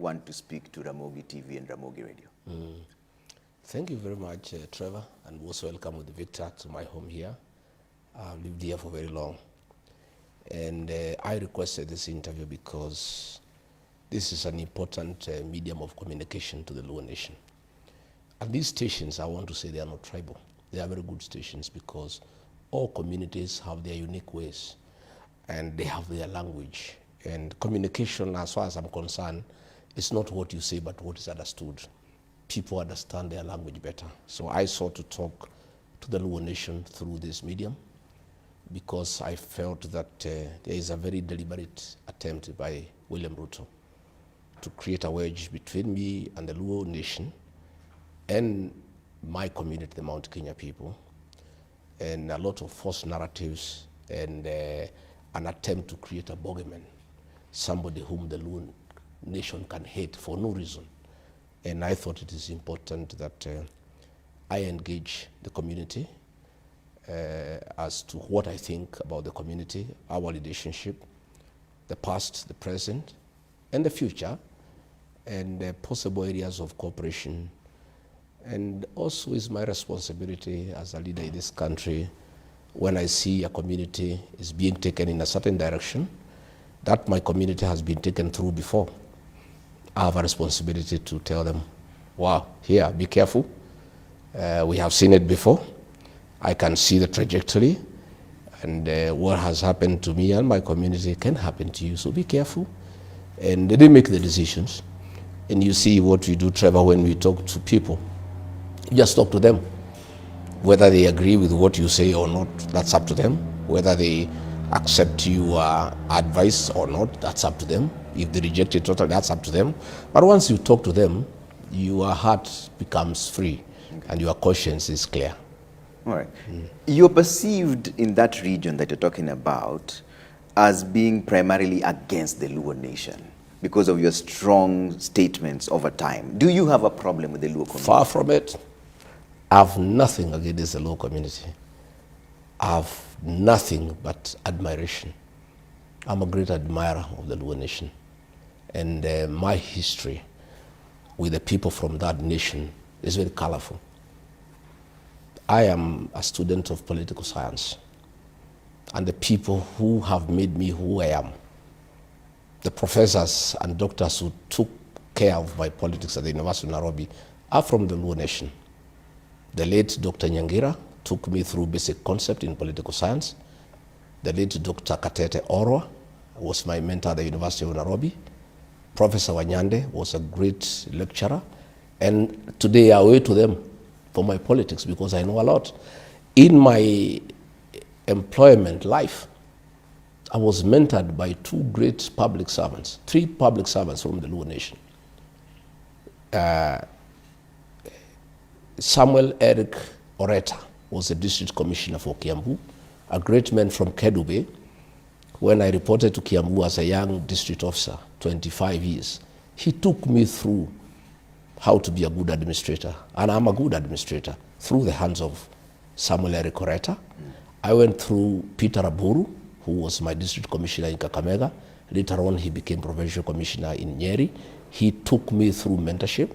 want to speak to Ramogi TV and Ramogi Radio. Thank you very much, Trevor, and most welcome with Victor to my home here. I've lived here for very long. And I requested this interview because this is an important medium of communication to the Luo Nation. And these stations, I want to say they are not tribal. They are very good stations because all communities have their unique ways and they have their language. And communication, as far as I'm concerned, is not what you say, but what is understood. People understand their language better. So I sought to talk to the Luo Nation through this medium because I felt that there is a very deliberate attempt by William Ruto to create a wedge between me and the Luo Nation and my community, the Mount Kenya people, and a lot of false narratives and an attempt to create a bogeyman, somebody whom the Luo Nation can hate for no reason. And I thought it is important that I engage the community as to what I think about the community, our relationship, the past, the present, and the future, and possible areas of cooperation. And also is my responsibility as a leader in this country when I see a community is being taken in a certain direction that my community has been taken through before. I have a responsibility to tell them, wow, here, be careful. We have seen it before. I can see the trajectory, and what has happened to me and my community can happen to you, so be careful. And they make the decisions. And you see what we do, Trevor, when we talk to people. You just talk to them. Whether they agree with what you say or not, that's up to them. Whether they accept your advice or not, that's up to them. If they reject it totally, that's up to them. But once you talk to them, your heart becomes free and your conscience is clear. All right. You're perceived in that region that you're talking about as being primarily against the Luo Nation because of your strong statements over time. Do you have a problem with the Luo community? Far from it. I have nothing against the Luo community. I have nothing but admiration. I'm a great admirer of the Luo Nation. And my history with the people from that nation is very colorful. I am a student of political science, and the people who have made me who I am, the professors and doctors who took care of my politics at the University of Nairobi, are from the Luo Nation. The late Dr. Nyangira took me through basic concept in political science. The late Dr. Katete Orwa was my mentor at the University of Nairobi. Professor Wanyande was a great lecturer, and today I owe it to them for my politics because I know a lot. In my employment life, I was mentored by two great public servants, three public servants from the Luo Nation. Samuel Eric Oreta was the district commissioner for Kiambu, a great man from Kedube. When I reported to Kiambu as a young district officer, 25 years, he took me through how to be a good administrator. And I'm a good administrator through the hands of Samuel Eric Oreta. I went through Peter Aburu, who was my district commissioner in Kakamega. Later on, he became provincial commissioner in Nyeri. He took me through mentorship.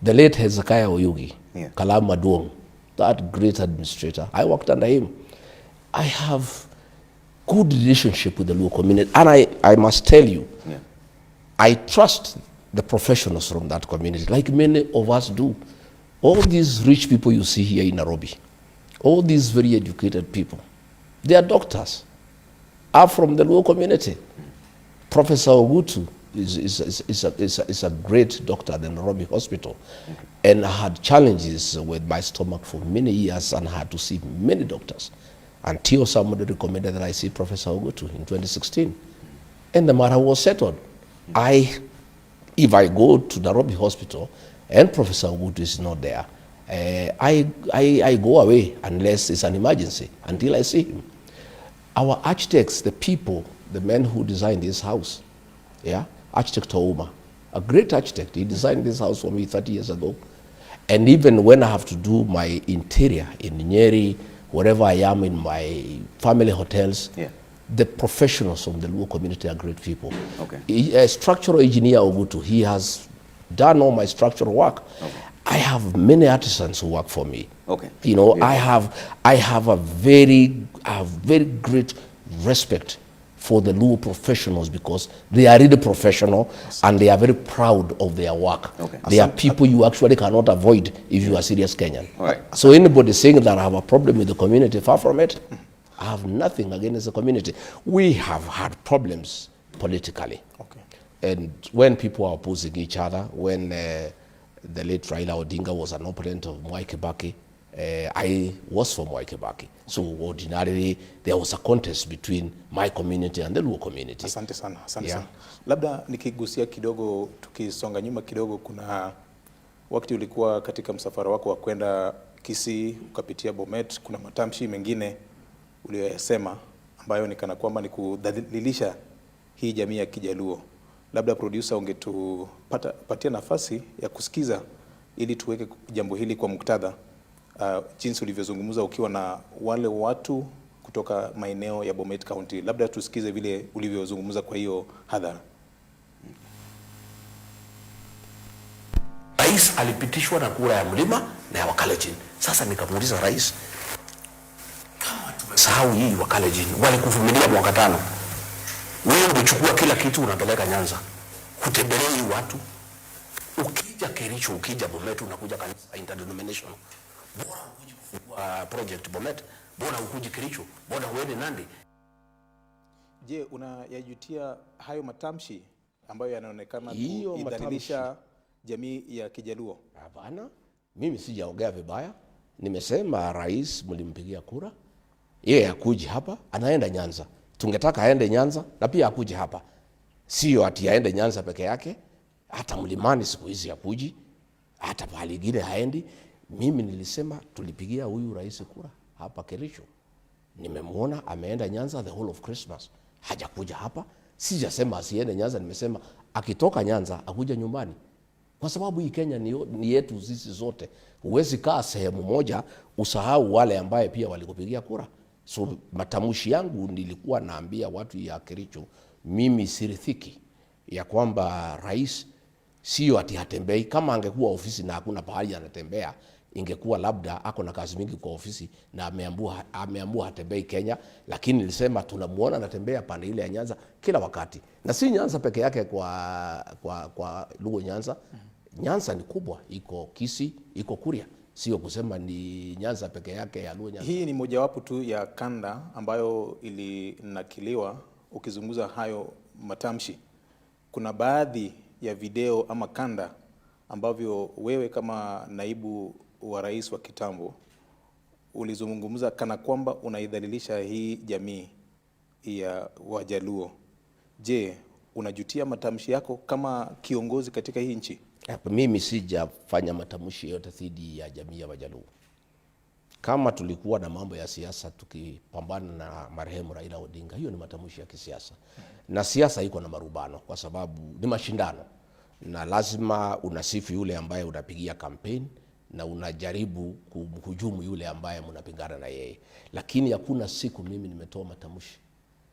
The late Hezekiah Oyugi, Kalam Maduong, that great administrator, I worked under him. I have good relationship with the Luo community, and I must tell you, I trust the professionals from that community, like many of us do. All these rich people you see here in Nairobi, all these very educated people, they are doctors, are from the Luo community. Professor Ogutu is a great doctor at the Nairobi hospital, and I had challenges with my stomach for many years and had to see many doctors until somebody recommended that I see Professor Ogutu in 2016, and the matter was settled. If I go to Nairobi hospital and Professor Ogutu is not there, I go away unless it's an emergency until I see him. Our architects, the people, the men who designed this house, Architect Ouma, a great architect, he designed this house for me 30 years ago. And even when I have to do my interior in Nyeri, wherever I am in my family hotels, the professionals from the Luo community are great people. Okay. A structural engineer Ogutu, he has done all my structural work. Okay. I have many artisans who work for me. Okay. You know, Yeah. I have very great respect for the Luo professionals because they are really professional and they are very proud of their work. Okay. They are people you actually cannot avoid if you are serious Kenyan. All right. So anybody saying that I have a problem with the community, far from it. I have nothing against the community. We have had problems politically. Okay. And when people are opposing each other, when the late Raila Odinga was an opponent of Mwai Kibaki, I was for Mwai Kibaki. So ordinarily, there was a contest between my community and the Luo community. Asante sana, asante Yeah. sana. Labda nikigusia kidogo, tukisonga nyuma kidogo, kuna wakati ulikuwa katika msafara wako wa kwenda Kisii, ukapitia Bomet, kuna matamshi mengine uliyoyasema ambayo ni kana kwamba ni kudhalilisha hii jamii ya Kijaluo. Labda producer ungetupatia nafasi ya kusikiza ili tuweke jambo hili kwa muktadha, jinsi ulivyozungumza ukiwa na wale watu kutoka maeneo ya Bomet County. Labda tusikize vile ulivyozungumza kwa hiyo hadhara. Rais alipitishwa na kura ya mlima na ya Wakalenjin. Sasa nikamuuliza rais, kama tumesahau hii Wakalenjin walikuvumilia mwaka 5, wewe unachukua kila kitu unapeleka Nyanza, kutembelea hii watu, ukija Kericho, ukija Bomet, unakuja kanisa interdenominational, bora ukuje kufungua project Bomet, bora ukuje Kericho, bora uende Nandi. Je, unayajutia hayo matamshi ambayo yanaonekana kudhalilisha jamii ya Kijaluo? Hapana, mimi sijaongea vibaya. Nimesema rais mlimpigia kura, yeye akuje hapa, anaenda Nyanza. Tungetaka aende Nyanza na pia akuje hapa. Sio ati aende Nyanza peke yake, hata mlimani siku hizi akuje, hata pale ingine haendi. Mimi nilisema tulipigia huyu rais kura hapa Kericho. Nimemuona ameenda Nyanza the whole of Christmas. Hajakuja hapa. Sijasema asiende Nyanza, nimesema akitoka Nyanza akuja nyumbani. Kwa sababu hii Kenya ni yetu sisi zote. Huwezi kaa sehemu moja usahau wale ambaye pia walikupigia kura. So matamshi yangu nilikuwa naambia watu ya Kericho, mimi sirithiki ya kwamba rais sio ati hatembei. Kama angekuwa ofisi na hakuna pahali anatembea, ingekuwa labda ako na kazi mingi kwa ofisi na ameamua hatembei Kenya. Lakini nilisema tunamuona anatembea pande ile ya Nyanza kila wakati. Na si Nyanza peke yake kwa Luo Nyanza. Nyanza ni kubwa, iko Kisii, iko Kuria. Sio kusema ni Nyanza peke yake ya Luo Nyanza. Hii ni mojawapo tu ya kanda ambayo ilinakiliwa ukizungumza hayo matamshi. Kuna baadhi ya video ama kanda ambavyo wewe kama naibu wa rais wa kitambo ulizungumza kana kwamba unaidhalilisha hii jamii ya Wajaluo. Je, unajutia matamshi yako kama kiongozi katika hii nchi? Mimi sijafanya matamshi yote dhidi ya jamii ya Wajaluo. Kama tulikuwa na mambo ya siasa tukipambana na marehemu Raila Odinga, hiyo ni matamshi ya kisiasa. Na siasa iko na marubano kwa sababu ni mashindano. Na lazima unasifu yule ambaye unapigia kampeni na unajaribu kumhujumu yule ambaye mnapingana na yeye. Lakini hakuna siku mimi nimetoa matamshi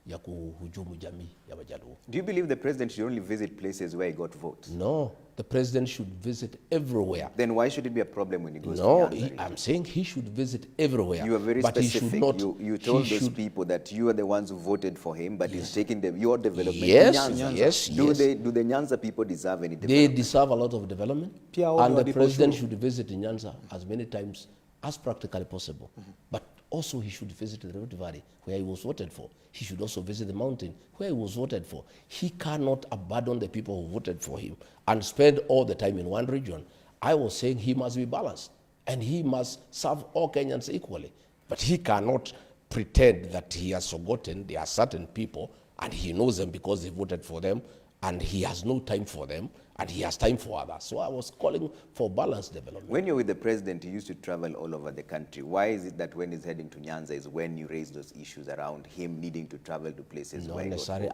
ya kuhujumu jamii ya Wajaluo. Do you believe the president should only visit places where he got votes? No, the president should visit everywhere. Then why should it be a problem when he goes to Nyanza? I'm saying he should visit everywhere. You are very but specific. He should not, you told those people that you are the ones who voted for him, but he's taking your development yes, to Nyanza. Yes, do the Nyanza people deserve any development? They deserve a lot of development. And the president should visit Nyanza as many times as practically possible. But also he should visit the Rift Valley where he was voted for. He should also visit the mountain where he was voted for. He cannot abandon the people who voted for him and spend all the time in one region. I was saying he must be balanced and he must serve all Kenyans equally. But he cannot pretend that he has forgotten there are certain people and he knows them because he voted for them and he has no time for them and he has time for others. So I was calling for balanced development. When you're with the president, he used to travel all over the country. Why is it that when he's heading to Nyanza is when you raise those issues around him needing to travel to places Not where necessarily.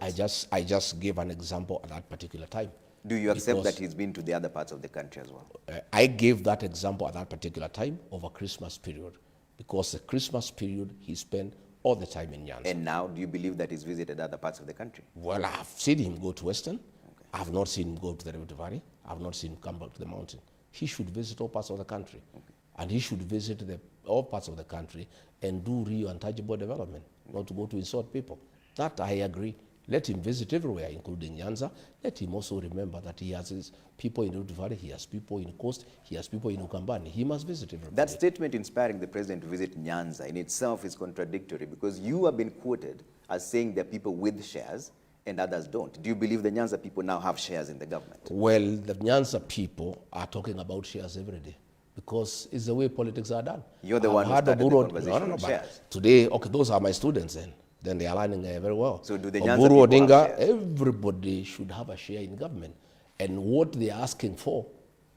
I just gave an example at that particular time. Do you accept that he's been to the other parts of the country as well? I gave that example at that particular time over Christmas period because the Christmas period he spent all the time in Nyanza. And now, do you believe that he's visited other parts of the country? Well, I've seen him go to Western. Okay. I've not seen him go to the Rift Valley. I've not seen him come back to the mountain. He should visit all parts of the country. Okay. And he should visit all parts of the country and do real and tangible development, not to go to insult people. That I agree. Let him visit everywhere, including Nyanza. Let him also remember that he has his people in Rift Valley, he has people in Coast, he has people in Ukambani. He must visit everywhere. That statement inspiring the president to visit Nyanza in itself is contradictory, because you have been quoted as saying there are people with shares and others don't. Do you believe the Nyanza people now have shares in the government? Well, the Nyanza people are talking about shares every day, because it's the way politics are done. You're the one who started the conversation on shares. Today, okay, those are my students then they are learning very well. So do the Nyanza people have shares? Everybody should have a share in government. And what they are asking for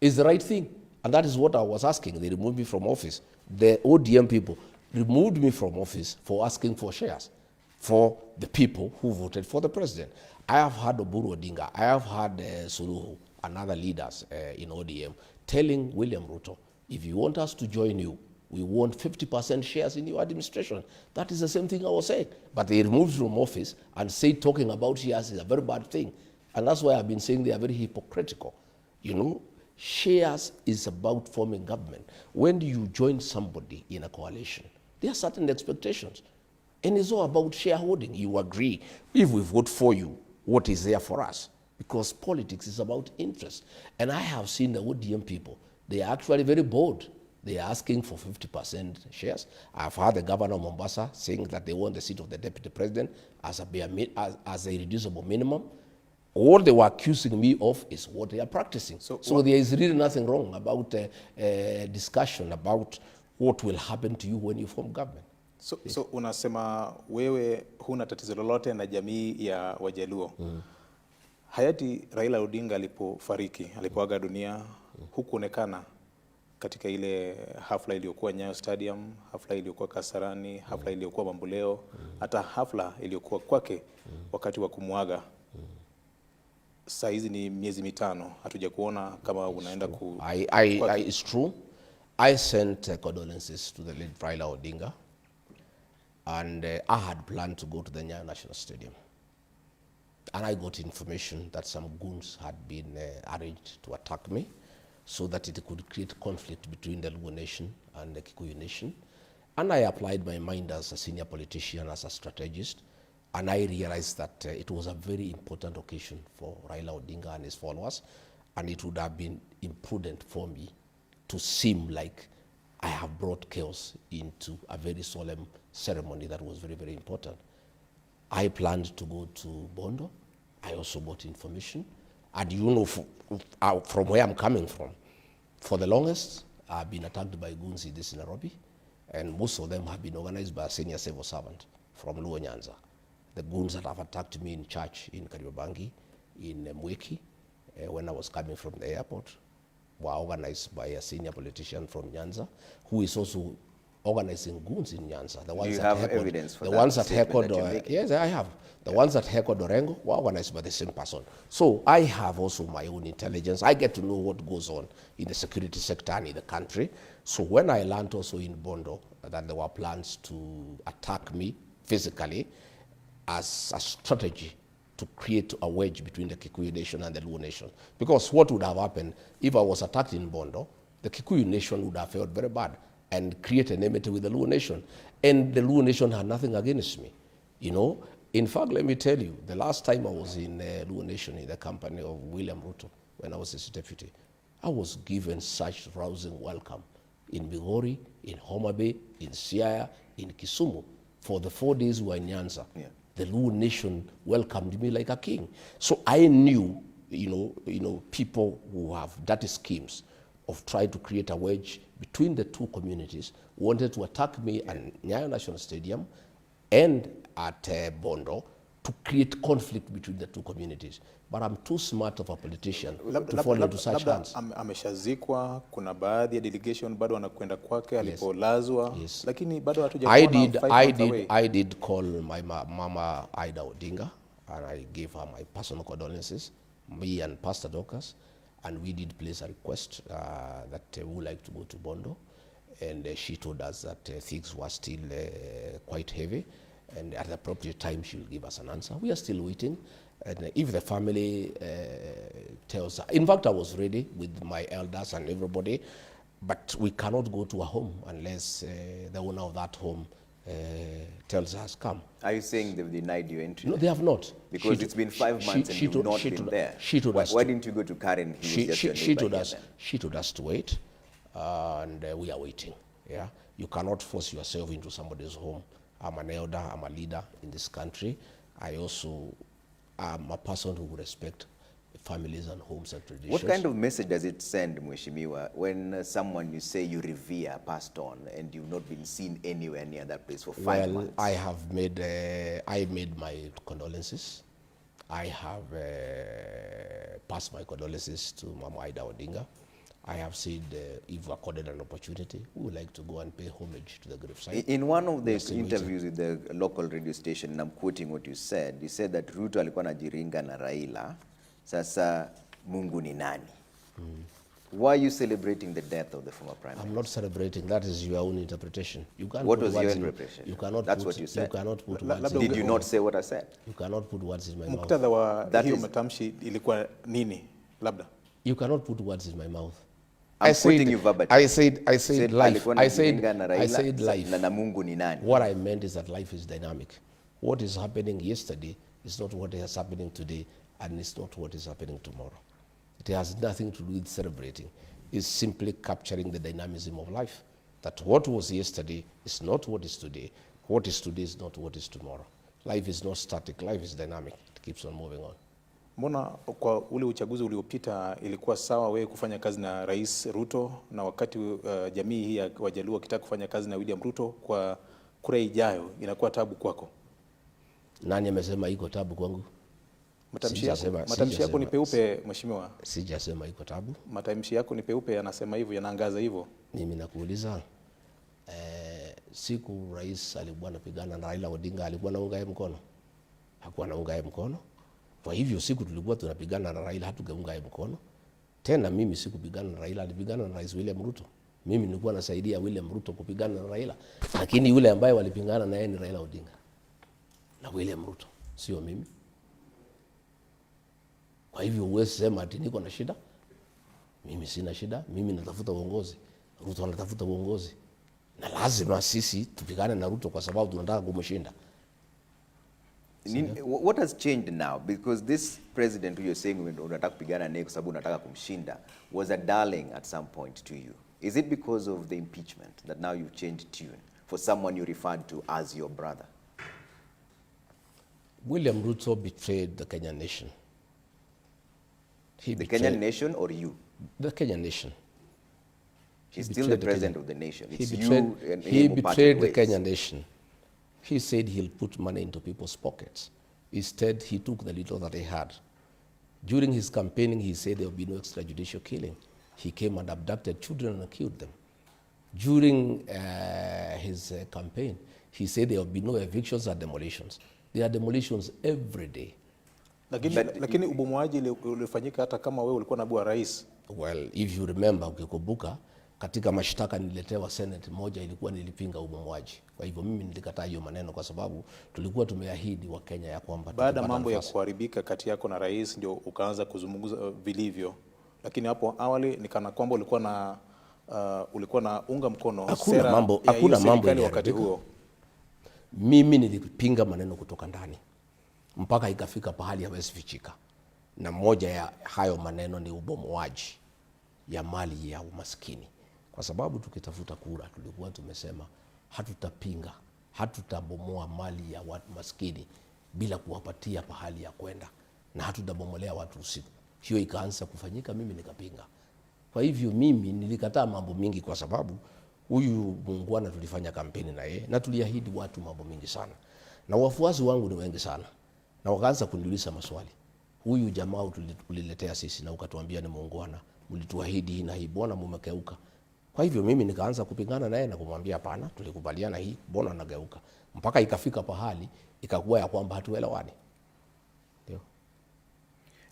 is the right thing. And that is what I was asking. They removed me from office. The ODM people removed me from office for asking for shares for the people who voted for the president. I have had Oburu Odinga, I have had Suluhu and other leaders in ODM telling William Ruto, if you want us to join you, we want 50% shares in your administration. That is the same thing I was saying. But they removed from office and say talking about shares is a very bad thing. And that's why I've been saying they are very hypocritical. You know, shares is about forming government. When you join somebody in a coalition, there are certain expectations. And it's all about shareholding. You agree. If we vote for you, what is there for us? Because politics is about interest. And I have seen the ODM people. They are actually very bold. They are asking for 50% shares. I've heard the governor of Mombasa saying that they want the seat of the deputy president as a reducible minimum. All they were accusing me of is what they are practicing. So there is really nothing wrong about a discussion about what will happen to you when you form government. So unasema wewe huna tatizo lolote na jamii ya Wajaluo. Hayati Raila Odinga alipoaga dunia, hukuonekana katika ile hafla iliyokuwa Nyayo Stadium, hafla iliyokuwa Kasarani, hafla iliyokuwa Mamboleo, hata hafla iliyokuwa kwake wakati wa kumuaga. Saa hizi ni miezi mitano, hatuja kuona kama unaenda It's true. I sent condolences to the late Raila Odinga, and I had planned to go to the Nyayo National Stadium. And I got information that some goons had been arranged to attack me, so that it could create conflict between the Luo Nation and the Kikuyu Nation. And I applied my mind as a senior politician, as a strategist, and I realized that it was a very important occasion for Raila Odinga and his followers, and it would have been imprudent for me to seem like I have brought chaos into a very solemn ceremony that was very, very important. I planned to go to Bondo. I also got information. And you know, from where I'm coming from, for the longest, I've been attacked by goons in this Nairobi, and most of them have been organized by a senior civil servant from Luo Nyanza. The goons that have attacked me in church in Kariobangi, in Mweki, when I was coming from the airport, were organized by a senior politician from Nyanza, who is also organizing goons in Nyanza. The ones Do you that have evidence for the that ones that statement heckled, that you're making? yes, I have. The ones that heckled Orengo were organized by the same person. So I have also my own intelligence. I get to know what goes on in the security sector and in the country. So when I learned also in Bondo that there were plans to attack me physically as a strategy to create a wedge between the Kikuyu Nation and the Luo Nation. Because what would have happened if I was attacked in Bondo, the Kikuyu Nation would have felt very bad and create an enmity with the Luo Nation. And the Luo Nation had nothing against me, you know. In fact, let me tell you, the last time I was in Luo Nation in the company of William Ruto, when I was his deputy, I was given such rousing welcome in Migori, in Homa Bay, in Siaya, in Kisumu. For the 4 days we were in Nyanza, the Luo Nation welcomed me like a king. So I knew, you know, people who have dirty schemes of trying to create a wedge between the two communities wanted to attack me at Nyayo National Stadium and at Bondo to create conflict between the two communities. But I'm too smart of a politician to fall into such hands. Ameshazikwa, kuna baadhi ya delegation bado wanakwenda kwake alipolazwa, lakini bado hatuja kuona. I did call my mama Ida Odinga, and I gave her my personal condolences, me and Pastor Dorcas, and we did place a request that we would like to go to Bondo. and she told us that things were still quite heavy, and at the appropriate time she will give us an answer. We are still waiting, and if the family tells her, in fact I was ready with my elders and everybody, but we cannot go to a home unless the owner of that home tells us come. Are you saying they've denied you entry? No, they have not. Because it's been 5 months and you've not been there. She told us. Why didn't you go to Karen? She told us to wait, and we are waiting. Yeah, you cannot force yourself into somebody's home. I'm an elder. I'm a leader in this country. I also am a person who respect families and homes and traditions. What kind of message does it send, Mheshimiwa, when someone you say you revere passed on and you've not been seen anywhere near that place for 5 months? I have made, I made my condolences. I have passed my condolences to Mama Ida Odinga. I have said if accorded an opportunity, we would like to go and pay homage to the gravesite. In one of the interviews with the local radio station, and I'm quoting what you said that Ruto alikuwa anajiringa na Raila, sasa Mungu ni nani? Why are you celebrating the death of the former prime minister? I'm not celebrating. That is your own interpretation. You can't what put was words your in, interpretation? You cannot That's put, what you said. You cannot put words Did you not say what I said? You cannot put words in my mouth. Muktadha wa hiyo matamshi ilikuwa nini? Labda. You cannot put words in my mouth. I'm quoting you verbatim. I said life. I said life. Na Mungu ni nani? What I meant is that life is dynamic. What is happening yesterday is not what is happening today, and it's not what is happening tomorrow. It has nothing to do with celebrating. It's simply capturing the dynamism of life. That what was yesterday is not what is today. What is today is not what is tomorrow. Life is not static. Life is dynamic. It keeps on moving on. Mbona kwa ule uchaguzi uliopita ilikuwa sawa wewe kufanya kazi na Rais Ruto, na wakati jamii hii ya Wajaluo kitaka kufanya kazi na William Ruto, kwa kura ijayo inakuwa tabu kwako? Nani amesema iko tabu kwangu? Matamshi yako ni peupe, Mheshimiwa. Sijasema iko tabu. Matamshi yako ni peupe, yanasema hivyo, yanaangaza hivyo. Mimi nakuuliza, siku rais alikuwa anapigana na Raila Odinga, alikuwa anaunga mkono? Hakuwa anaunga mkono. Kwa hivyo siku tulikuwa tunapigana na Raila, hatugeunga mkono. Tena mimi sikupigana na Raila, alipigana na Rais William Ruto. Mimi nilikuwa nasaidia William Ruto kupigana na Raila, lakini yule ambaye walipingana na yeye ni Raila Odinga na William Ruto, sio mimi. Kwa hivyo huwezi sema ati niko na shida. Mimi sina shida. Mimi natafuta uongozi. Ruto anatafuta uongozi. Na lazima sisi tupigane na Ruto kwa sababu tunataka kumshinda. What has changed now? Because this president who you're saying unataka kupigana naye kwa sababu unataka kumshinda was a darling at some point to you. Is it because of the impeachment that now you've changed tune for someone you referred to as your brother? William Ruto betrayed the Kenyan nation. The Kenyan nation or you? The Kenyan nation. He's still the president of the nation. It's he betrayed the Kenyan nation. He said he'll put money into people's pockets. Instead, he took the little that he had. During his campaigning, he said there will be no extrajudicial killing. He came and abducted children and killed them. During his campaign, he said there will be no evictions or demolitions. There are demolitions every day. Lakini ubomoaji ulifanyika hata kama wewe ulikuwa naibu wa rais. Well, if you remember, ukikumbuka, katika mashtaka niletewa Senate moja ilikuwa nilipinga ubomoaji. Kwa hivyo mimi nilikataa hiyo maneno kwa sababu tulikuwa tumeahidi wa Kenya ya kwamba baada mambo ya kuharibika kati yako na rais ndio ukaanza kuzungumza vilivyo. Lakini hapo awali ni kana kwamba ulikuwa na unga mkono hakuna mambo ya wakati huo. Mimi nilipinga maneno kutoka ndani mpaka ikafika pahali hawezi fichika. Na moja ya hayo maneno ni ubomoaji ya mali ya umaskini. Kwa sababu tukitafuta kura tulikuwa tumesema hatutapinga, hatutabomoa mali ya watu maskini bila kuwapatia pahali ya kwenda, na hatutabomolea watu usiku. Hiyo ikaanza kufanyika, mimi nikapinga. Kwa hivyo mimi nilikataa mambo mingi kwa sababu huyu muungwana tulifanya kampeni na yeye na tuliahidi watu mambo mingi sana. Na wafuasi wangu ni wengi sana. Na wakaanza kuniuliza maswali. Huyu jamaa uliletea sisi na ukatuambia ni muungwana, mlituahidi hii na hii, mbona mmekeuka? Kwa hivyo mimi nikaanza kupingana naye na kumwambia hapana, tulikubaliana hii, mbona nageuka? Mpaka ikafika pahali ikakuwa ya kwamba hatuelewani. Ndio.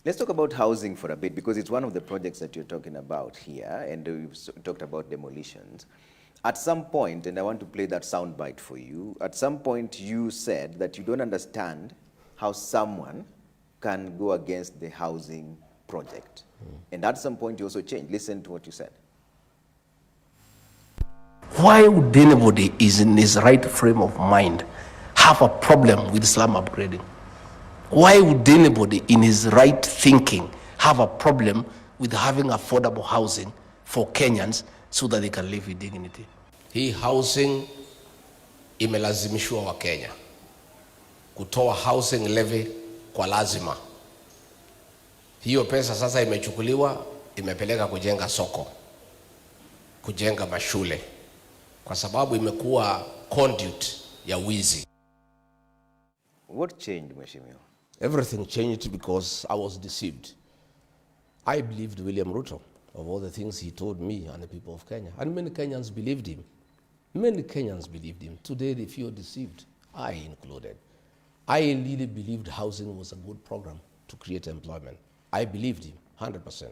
Let's talk about housing for a bit because it's one of the projects that you're talking about here, and we've talked about demolitions. At some point, and I want to play that soundbite for you, at some point you said that you don't understand how someone can go against the housing project. And at some point you also changed. Listen to what you said. Why would anybody is in his right frame of mind have a problem with slum upgrading? Why would anybody in his right thinking have a problem with having affordable housing for Kenyans so that they can live with dignity? Hii housing imelazimishwa wa Kenya kutoa housing levy kwa lazima. Hiyo pesa sasa imechukuliwa, imepeleka kujenga soko, kujenga mashule, kwa sababu imekuwa conduit ya wizi. What changed, Mheshimiwa? Everything changed because I was deceived. I believed William Ruto of all the things he told me and the people of Kenya. And many Kenyans believed him. Many Kenyans believed him. Today they feel deceived, I included. I really believed housing was a good program to create employment. I believed him, 100%.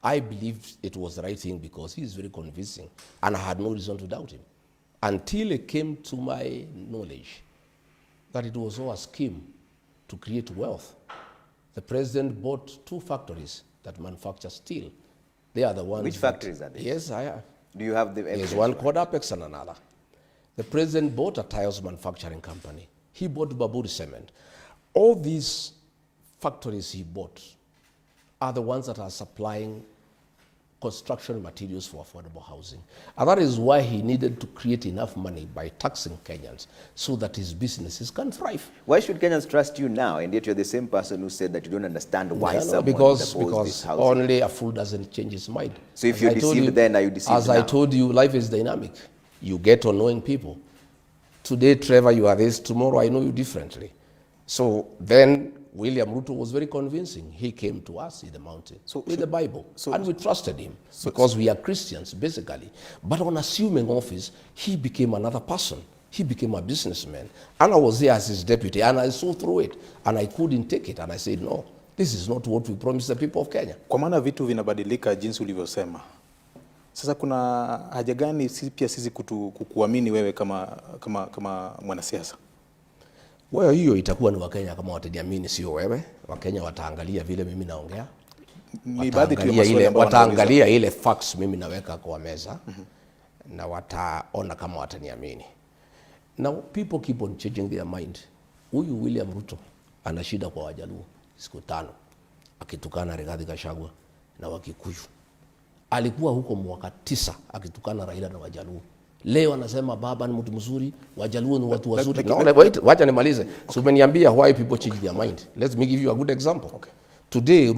I believed it was the right thing because he is very convincing and I had no reason to doubt him. Until it came to my knowledge that it was all a scheme to create wealth. The president bought 2 factories that manufacture steel. They are the ones. Which factories are they? Yes, I have. Do you have the There's one called Apex and another. The president bought a tiles manufacturing company. He bought Baburi Cement. All these factories he bought are the ones that are supplying construction materials for affordable housing. And that is why he needed to create enough money by taxing Kenyans so that his businesses can thrive. Why should Kenyans trust you now, and yet you're the same person who said that you don't understand why someone because this housing? Only a fool doesn't change his mind. So if you're deceived then, are you deceived as now? I told you, life is dynamic. You get on knowing people. Today, Trevor, you are this. Tomorrow, I know you differently. So then William Ruto was very convincing. He came to us in the mountain with the Bible, and we trusted him because we are Christians, basically. But on assuming office, he became another person. He became a businessman. And I was there as his deputy, and I saw through it, and I couldn't take it. And I said, no, this is not what we promised the people of Kenya. Kwa maana vitu vinabadilika jinsi ulivyosema. Sasa kuna haja gani pia sisi kukuamini wewe kama mwanasiasa? Well, hiyo itakuwa ni Wakenya kama wataniamini, sio wewe. Wakenya wataangalia vile mimi naongea. Wataangalia ile facts mimi naweka kwa meza. Na wataona kama wataniamini. Now people keep on changing their mind. Huyu William Ruto ana shida kwa Wajaluo siku 5 akitukana Rigathi Gachagua na Wakikuyu. Alikuwa huko mwaka 9 akitukana Raila na Wajaluo. Leo anasema baba ni mtu mzuri, Wajaluo ni watu wazuri. No, wait, wacha nimalize. So umeniambia why people change their mind. Let me give you a good example. Okay. Today,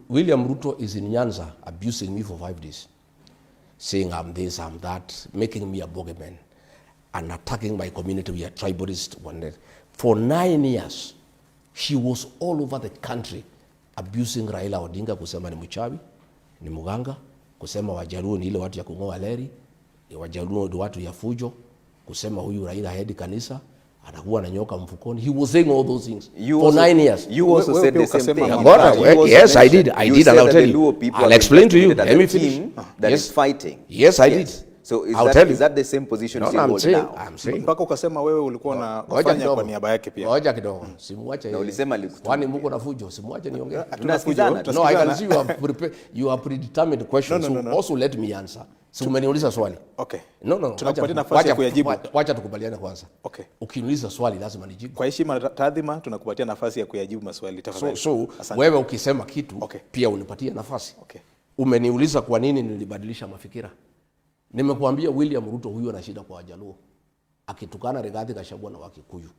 William Ruto is in Nyanza abusing me for 5 days. Saying I'm this, I'm that, making me a bogeyman, and attacking my community. We are tribalist. For 9 years, he was all over the country abusing Raila Odinga, kusema ni mchawi, ni muganga, kusema Wajaluo ni ile watu ya kungoa leri, Wajaluo ni watu ya fujo, kusema huyu Raila haendi kanisa, anakuwa na nyoka mfukoni. He was saying all those things for 9 years. You also said the same thing. Yes, I did, and I'll tell you. I'll explain to you. Let me finish. That is fighting. Yes, I did. So is that the same position you hold now? I'm saying. Mpaka ukasema wewe ulikuwa unafanya kwa niaba yake pia. Ngoja kidogo. Simuache. Na ulisema kwani mko na fujo, simuache niongee. Tunasikizana. No, I can see you have predetermined questions. So also let me answer. So umeniuliza swali. Okay. No. Tunakupatia nafasi ya kuyajibu. Wacha tukubaliane kwanza. Okay. Ukiniuliza swali lazima nijibu. Kwa heshima na taadhima tunakupatia nafasi ya kuyajibu maswali tafadhali. So wewe ukisema kitu pia unipatie nafasi. Okay. Umeniuliza kwa nini nilibadilisha mafikira. Nimekuambia William Ruto huyu ana shida kwa Wajaluo. Akitukana Rigathi Gachagua na Wakikuyu.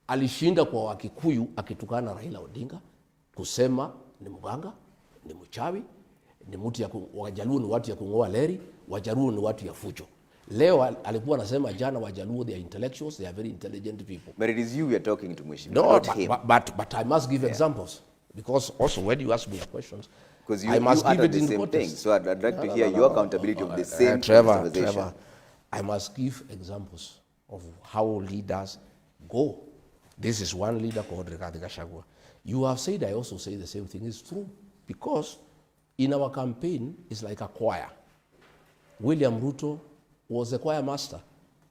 Alishinda kwa Wakikuyu akitukana Raila Odinga, kusema ni mganga, ni mchawi, ni mtu ya Wajaluo ni watu ya kungoa leri, Wajaluo ni watu ya fujo. Leo alikuwa anasema jana Wajaluo they are intellectuals, they are very intelligent people. But it is you we are talking to, Mheshimiwa. No, but I must give examples because also when you ask me questions, because you must give it the same thing. So I'd like to hear your accountability of the same Trevor, I must give examples of how leaders go. This is one leader called Rigathi Gachagua. You have said, I also say the same thing is true. Because in our campaign, it's like a choir. William Ruto was the choir master.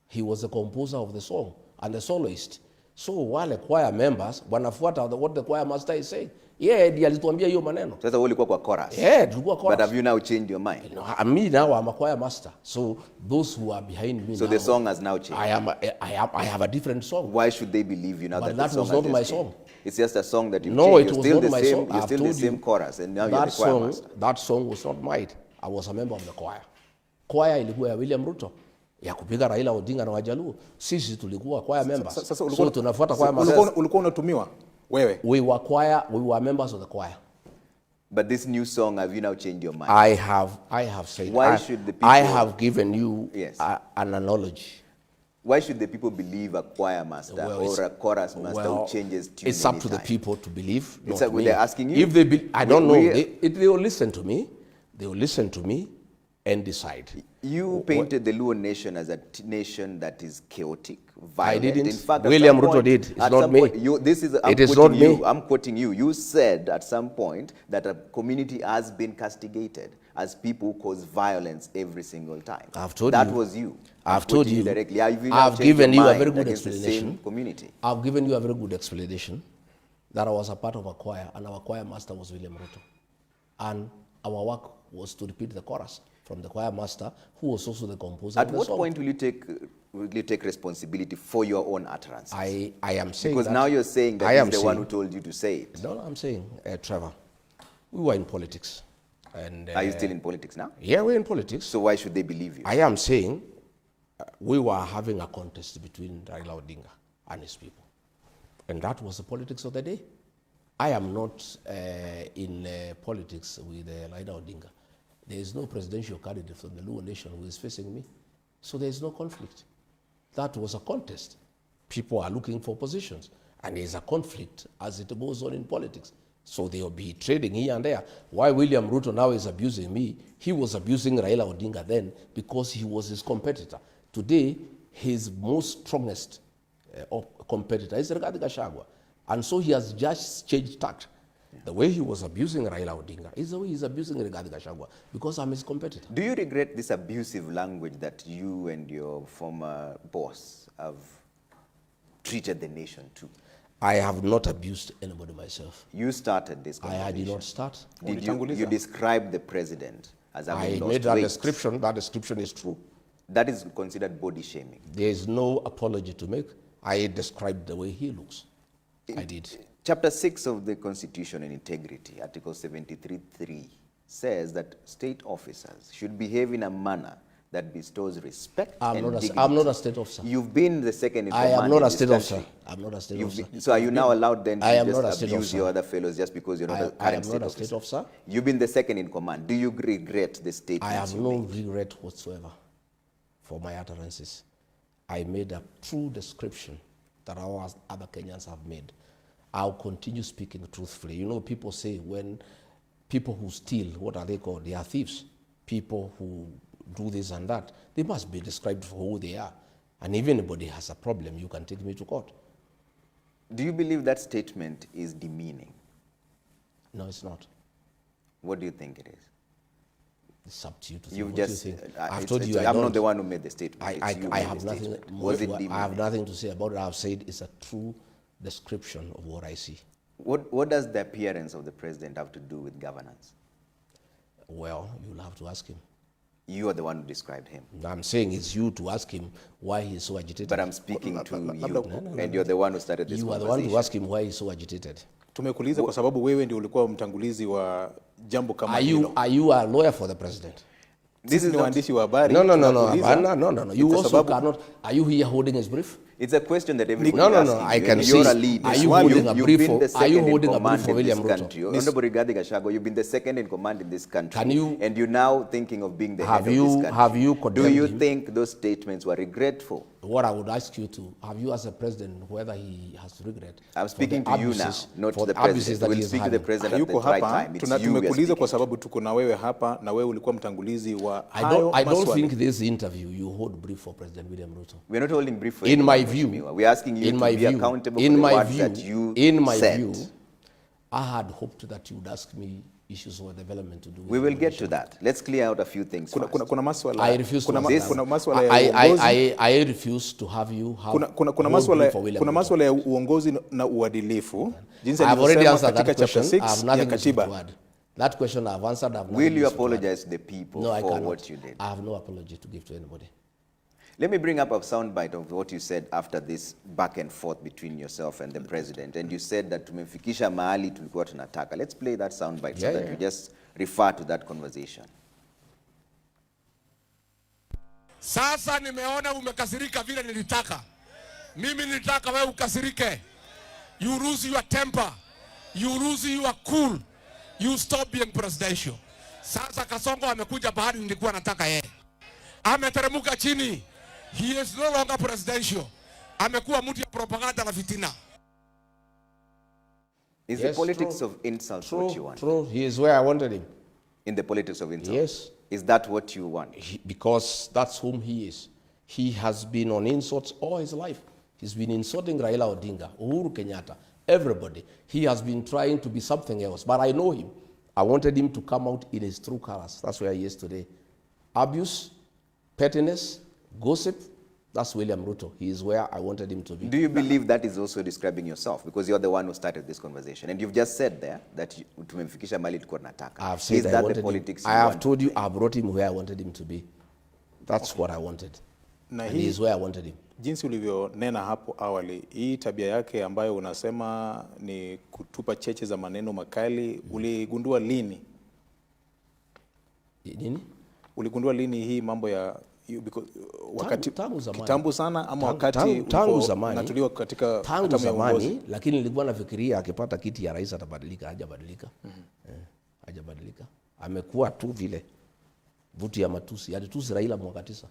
He was the composer of the song and the soloist. So wale choir members wanafuata what the choir master is saying. Yeah, ndiye alituambia hiyo maneno. Sasa wewe ulikuwa kwa chorus. Yeah, tulikuwa chorus. But have you now changed your mind? No, me now I'm a choir master. So those who are behind me so now, the song has now changed. I have a different song. Why should they believe you now But that the song was not my changed? song. It's just a song that you've No, changed. it was You're still not my song. You're still the same chorus, and now you're the choir master. That song was not mine. I was a member of the choir. Choir ilikuwa ya William Ruto ya kupiga Raila Odinga na Wajaluo. Sisi tulikuwa choir members. So tunafuata choir master. Ulikuwa unatumiwa wewe? We were members of the choir. But this new song, have you now changed your mind? I have said. Why should the people? I have given you yes. An analogy. Why should the people believe a choir master or a chorus master who changes tune? It's up to the people to believe. It's like they're asking you. If they, I don't know. They will listen to me. They will listen to me and decide. You painted the Luo nation as a nation that is chaotic, violent. I didn't. In fact, William Ruto did. It's not me. It is not me. I'm quoting you. You said at some point that a community has been castigated as people who cause violence every single time. I've told that you. That was you. I've told you. Directly. I've given you a very good explanation. Community. I've given you a very good explanation that I was a part of a choir, and our choir master was William Ruto. And our work was to repeat the chorus from the choir master, who was also the composer of the song. At what point will you take responsibility for your own utterances? I am saying because now you're saying that he's the one who told you to say it. No, I'm saying, Trevor, we were in politics. And are you still in politics now? Yeah, we're in politics. So why should they believe you? I am saying we were having a contest between Raila Odinga and his people. And that was the politics of the day. I am not in politics with Raila Odinga. There is no presidential candidate from the Luo nation who is facing me. So there is no conflict. That was a contest. People are looking for positions. And there is a conflict as it goes on in politics. So they will be trading here and there. Why William Ruto now is abusing me, he was abusing Raila Odinga then because he was his competitor. Today, his most strongest competitor is Riggy Gachagua. And so he has just changed tact. The way he was abusing Raila Odinga is the way he's abusing Riggy Gachagua because I'm his competitor. Do you regret this abusive language that you and your former boss have treated the nation to? I have not abused anybody myself. You started this conversation. I did not start. Did you describe the president as having lost weight? I made that description. That description is true. That is considered body shaming. There is no apology to make. I described the way he looks. I did. Chapter 6 of the Constitution and Integrity, Article 73(3), says that state officers should behave in a manner that bestows respect and dignity. I'm not a state officer. You've been the second in command. I am not a state officer. I'm not a state officer. So are you now allowed then to just abuse your other fellows just because you're not a current state officer? I am not a state officer. You've been the second in command. Do you regret the statements I have no regret whatsoever for my utterances. I made a true description that our other Kenyans have made. I'll continue speaking truthfully. You know, people say when people who steal, what are they called? They are thieves. People who do this and that, they must be described for who they are. And if anybody has a problem, you can take me to court. Do you believe that statement is demeaning? No, it's not. What do you think it is? It's up to you to think. You've what just, you think. I've told you I'm not the one who made the statement. I have nothing. I have nothing to say about it. I've said it's a true description of what I see. What does the appearance of the president have to do with governance? Well, you'll have to ask him. You are the one who described him. I'm saying it's you to ask him why he's so agitated. But I'm speaking to you, and you're the one who started this conversation. You are the one to ask him why he's so agitated. Tumekuuliza kwa sababu wewe ndio ulikuwa mtangulizi wa jambo kama hilo. Are you a lawyer for the president? This is waandishi wa habari. No. You also cannot. Are you here holding his brief? It's a question that everybody No. I can see. You're a leader. Are you holding a brief for William Ruto? Honorable Riggy Gachagua, you've been the second in command in this country. And you're now thinking of being the head of this country. Have you condemned him? Do you think those statements were regretful? What I would ask you to, have you as a president, whether he has regret? I'm speaking to you now, not to the president. We'll speak to the president at the right time. It's you we are tumekuuliza kwa sababu tuko na wewe hapa na wewe ulikuwa mtangulizi wa hayo maswali. I don't think this interview you hold brief for President William Ruto. We're not holding brief for in my view. We're asking you to be accountable for the words that you said. I had hoped that you would ask me issues or development to do with We will get Malaysia. to that. Let's clear out a few things first. Kuna maswala I refuse to kuna answer maswala that. ya uongozi. I refuse to have you have Kuna maswala ya uongozi na uadilifu. Jinsi I've already alivyosema answered katika that question. chapter I have 6 nothing ya to say to katiba. add. That question I've answered. Will you apologize to the people No, I for cannot. what you did? I have no apology to give to anybody. Let me bring up a soundbite of what you said after this back and forth between yourself and the president. And you said that tumefikisha mahali tulikuwa tunataka. Let's play that soundbite so that you just refer to that conversation. Sasa nimeona umekasirika vile nilitaka. Mimi nilitaka wewe ukasirike. You lose your temper. You lose your cool. You stop being presidential. Sasa Kasongo amekuja bahari nilikuwa nataka yeye. Ameteremuka chini. He is no longer presidential. Amekuwa mtu ya propaganda na fitina. Is the politics of insult what you want? True. He is where I wanted him. In the politics of insult? Yes. Is that what you want? Because that's whom he is. He has been on insults all his life. He's been insulting Raila Odinga, Uhuru Kenyatta, everybody. He has been trying to be something else. But I know him. I wanted him to come out in his true colors. That's where he is today. Abuse, pettiness, gossip, that's William Ruto. He is where I wanted him to be. Do you believe that is also describing yourself? Because you're the one who started this conversation. And you've just said there that tumefikisha mahali tulikuwa tunataka. I have said is that the politics I have told you I brought him where I wanted him to be. That's what I wanted. Na and he is where I wanted him. Jinsi ulivyonena hapo awali, hii tabia yake ambayo unasema ni kutupa cheche za maneno makali, uligundua lini? Nini? Uligundua lini hii mambo ya wakati tangu zamani. Kitambo sana ama wakati tangu zamani natuliwa katika tangu zamani, lakini nilikuwa nafikiria akipata kiti ya rais atabadilika. Hajabadilika. Hajabadilika. Amekuwa tu vile vutu ya matusi. Alitusi Raila mwaka 9.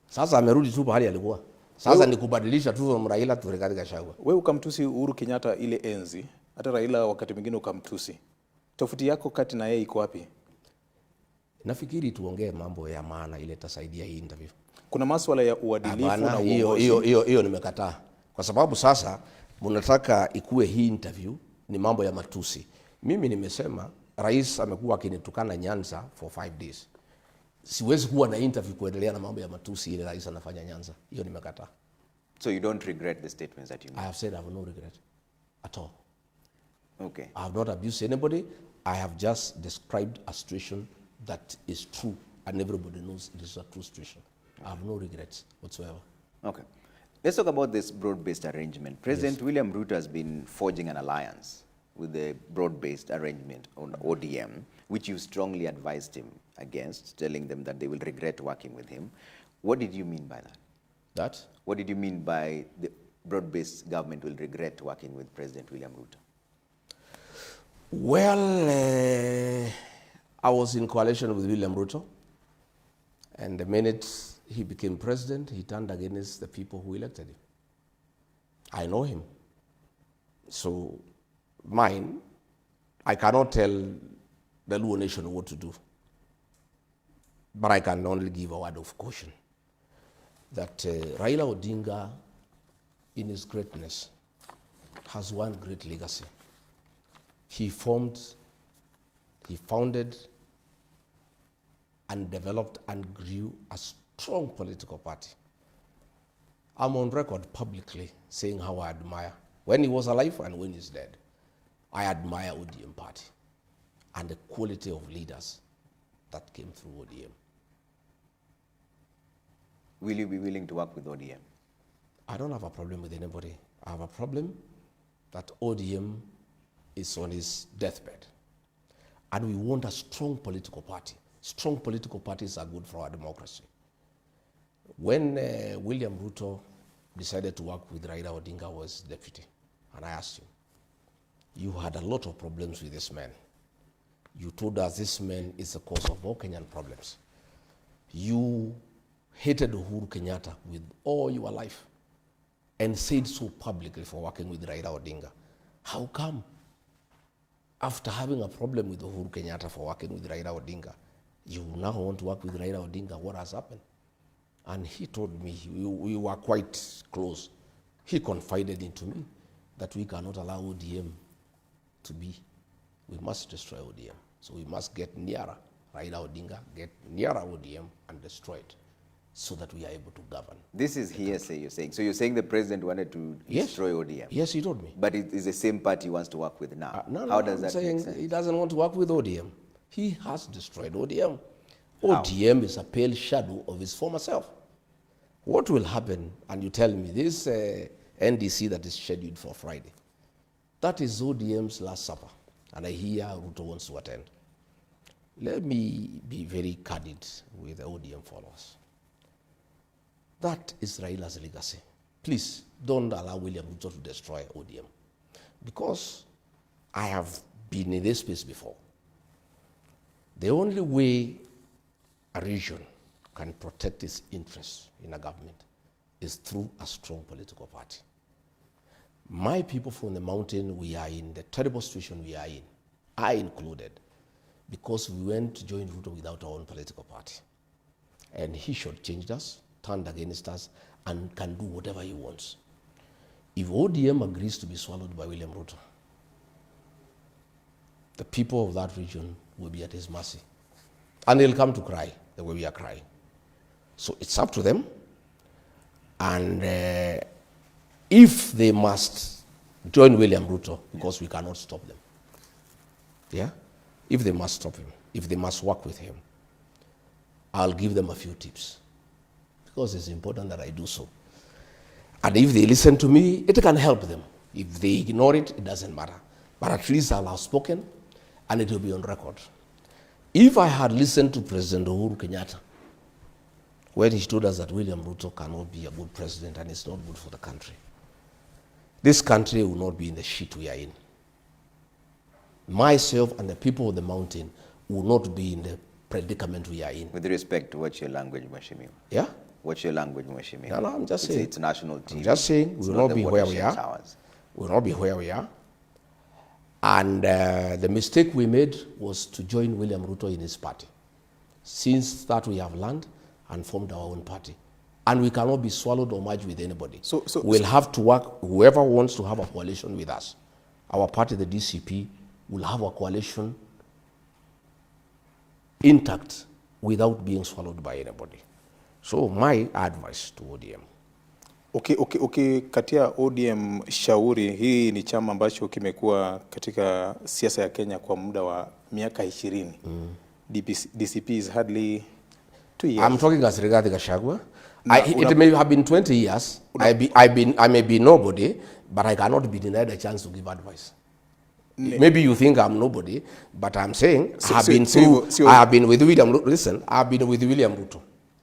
Sasa amerudi tu pahali alikuwa. Sasa ni kubadilisha tu Raila turekadi Gachagua. Wewe ukamtusi Uhuru Kenyatta ile enzi. Hata Raila wakati mwingine ukamtusi. Tofauti yako kati na yeye iko wapi? Nafikiri tuongee mambo ya maana ile itasaidia hii interview. Kuna masuala ya uadilifu na uongozi. Hiyo nimekataa. Kwa sababu sasa mnataka ikue hii interview ni mambo ya matusi. Mimi nimesema rais amekuwa akinitukana Nyanza for 5 days. Siwezi kuwa na interview kuendelea na mambo ya matusi ile rais anafanya Nyanza. Hiyo nimekataa. So you don't regret the statements that you made? I have said I have no regret at all. Okay. I have not abused anybody. I have just described a situation that is true and everybody knows it is a true situation. I have no regrets whatsoever. Okay. Let's talk about this broad-based arrangement. President William Ruto has been forging an alliance with the broad-based arrangement on ODM, which you strongly advised him against, telling them that they will regret working with him. What did you mean by that? That? What did you mean by the broad-based government will regret working with President William Ruto? Well, I was in coalition with William Ruto, and the minute he became president, he turned against the people who elected him. I know him. So mine, I cannot tell the Luo nation what to do. But I can only give a word of caution that Raila Odinga, in his greatness, has one great legacy. He founded and developed and grew a strong political party. I'm on record publicly saying how I admire, when he was alive and when he's dead, I admire ODM party and the quality of leaders that came through ODM. Will you be willing to work with ODM? I don't have a problem with anybody. I have a problem that ODM is on his deathbed. And we want a strong political party. Strong political parties are good for our democracy. When William Ruto decided to work with Raila Odinga was deputy, and I asked him, you had a lot of problems with this man. You told us this man is the cause of all Kenyan problems. You hated Uhuru Kenyatta with all your life and said so publicly for working with Raila Odinga. How come, after having a problem with Uhuru Kenyatta for working with Raila Odinga, you now want to work with Raila Odinga? What has happened? And he told me, we were quite close. He confided into me that we cannot allow ODM to be. We must destroy ODM. So we must get nearer Raila Odinga, get nearer ODM and destroy it so that we are able to govern. This is hearsay, you're saying. So you're saying the president wanted to destroy ODM? Yes, he told me. But it is the same party he wants to work with now. How does that make sense? He doesn't want to work with ODM. He has destroyed ODM. ODM is a pale shadow of his former self. What will happen, and you tell me, this NDC that is scheduled for Friday, that is ODM's last supper, and I hear Ruto wants to attend. Let me be very candid with the ODM followers. That is Raila's legacy. Please don't allow William Ruto to destroy ODM, because I have been in this space before. The only way a region can protect its interests in a government is through a strong political party. My people from the mountain, we are in the terrible situation we are in, I included, because we went to join Ruto without our own political party. And he shortchanged us, turned against us, and can do whatever he wants. If ODM agrees to be swallowed by William Ruto, the people of that region will be at his mercy. And they'll come to cry the way we are crying. So it's up to them. And if they must join William Ruto, because we cannot stop them. Yeah? If they must stop him, if they must work with him, I'll give them a few tips, because it's important that I do so. And if they listen to me, it can help them. If they ignore it, it doesn't matter. But at least I'll have spoken, and it will be on record. If I had listened to President Uhuru Kenyatta, when he told us that William Ruto cannot be a good president and it's not good for the country, this country will not be in the shit we are in. Myself and the people of the mountain will not be in the predicament we are in. With respect to what's your language, Mheshimiwa? Yeah? What's your language, Mheshimiwa? No, I'm just saying. It's national TV. I'm just saying we will not be where we are. Towers. We will not be where we are. And the mistake we made was to join William Ruto in his party. Since that we have learned and formed our own party. And we cannot be swallowed or merged with anybody. We'll have to work, whoever wants to have a coalition with us. Our party, the DCP, will have a coalition intact without being swallowed by anybody. So my advice to ODM. Okay, kati ya ODM shauri, hii ni chama ambacho kimekuwa katika siasa ya Kenya kwa muda wa miaka 20. DCP is hardly 2 years. I'm talking as Rigathi Gachagua. It may have been 20 years. I may be nobody, but I cannot be denied a chance to give advice. Maybe you think I'm nobody, but I'm saying I have been with William Ruto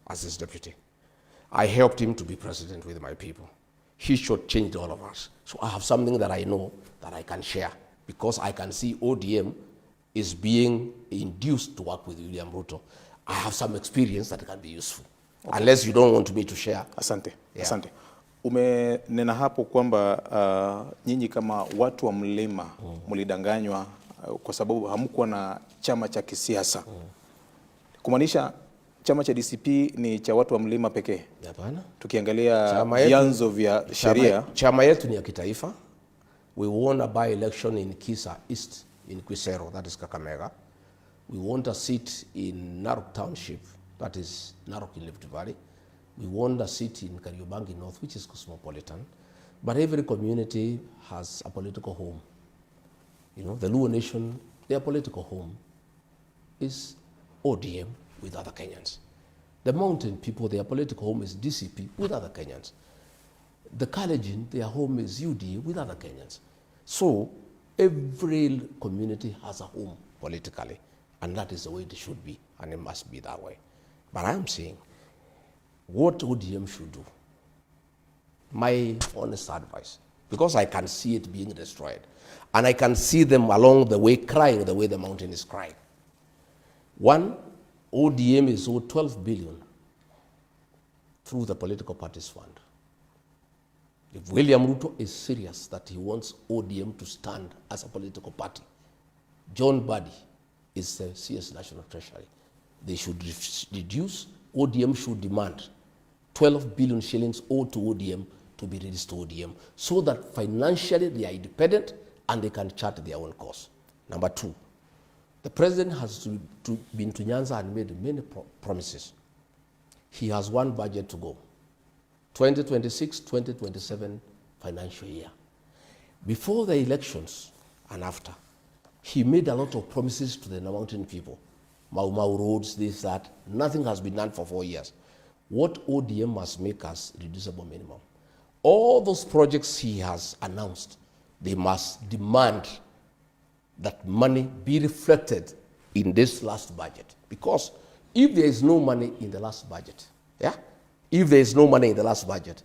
as his deputy. I helped him to be president with my people. He shortchanged all of us. So I have something that I know that I can share, because I can see ODM is being induced to work with William Ruto. I have some experience that can be useful. Okay. Unless you don't want me to share. Asante. Yeah. Asante. Umenena hapo kwamba nyinyi kama watu wa mlima mlidanganywa kwa sababu hamkuwa na chama cha kisiasa. Kumaanisha chama cha DCP ni cha watu wa mlima pekee? Hapana. Tukiangalia vyanzo vya sheria, chama yetu ni ya kitaifa. We won a by-election in Kisa East in Quisero, that is Kakamega. We won a seat in Narok Township, that is Narok in Rift Valley. We won a seat in Kariobangi North, which is cosmopolitan. But every community has a political home. You know, the Luo Nation, their political home is ODM with other Kenyans. The mountain people, their political home is DCP with other Kenyans. The Kalenjin, their home is UD with other Kenyans. So every community has a home politically, and that is the way it should be, and it must be that way. But I'm saying, what ODM should do, my honest advice, because I can see it being destroyed, and I can see them along the way crying the way the mountain is crying. One, ODM is owed 12 billion through the political parties fund. If William Ruto is serious that he wants ODM to stand as a political party, John Badi is the CS National Treasury. They should reduce, ODM should demand 12 billion shillings owed to ODM to be released to ODM, so that financially they are independent and they can chart their own course. Number two, The president has been to Nyanza and made many promises. He has one budget to go, 2026-2027 financial year. Before the elections and after, he made a lot of promises to the mountain people. Mau Mau roads, this, that. Nothing has been done for 4 years. What ODM must make as reducible minimum? All those projects he has announced, they must demand that money be reflected in this last budget. Because if there is no money in the last budget, if there is no money in the last budget,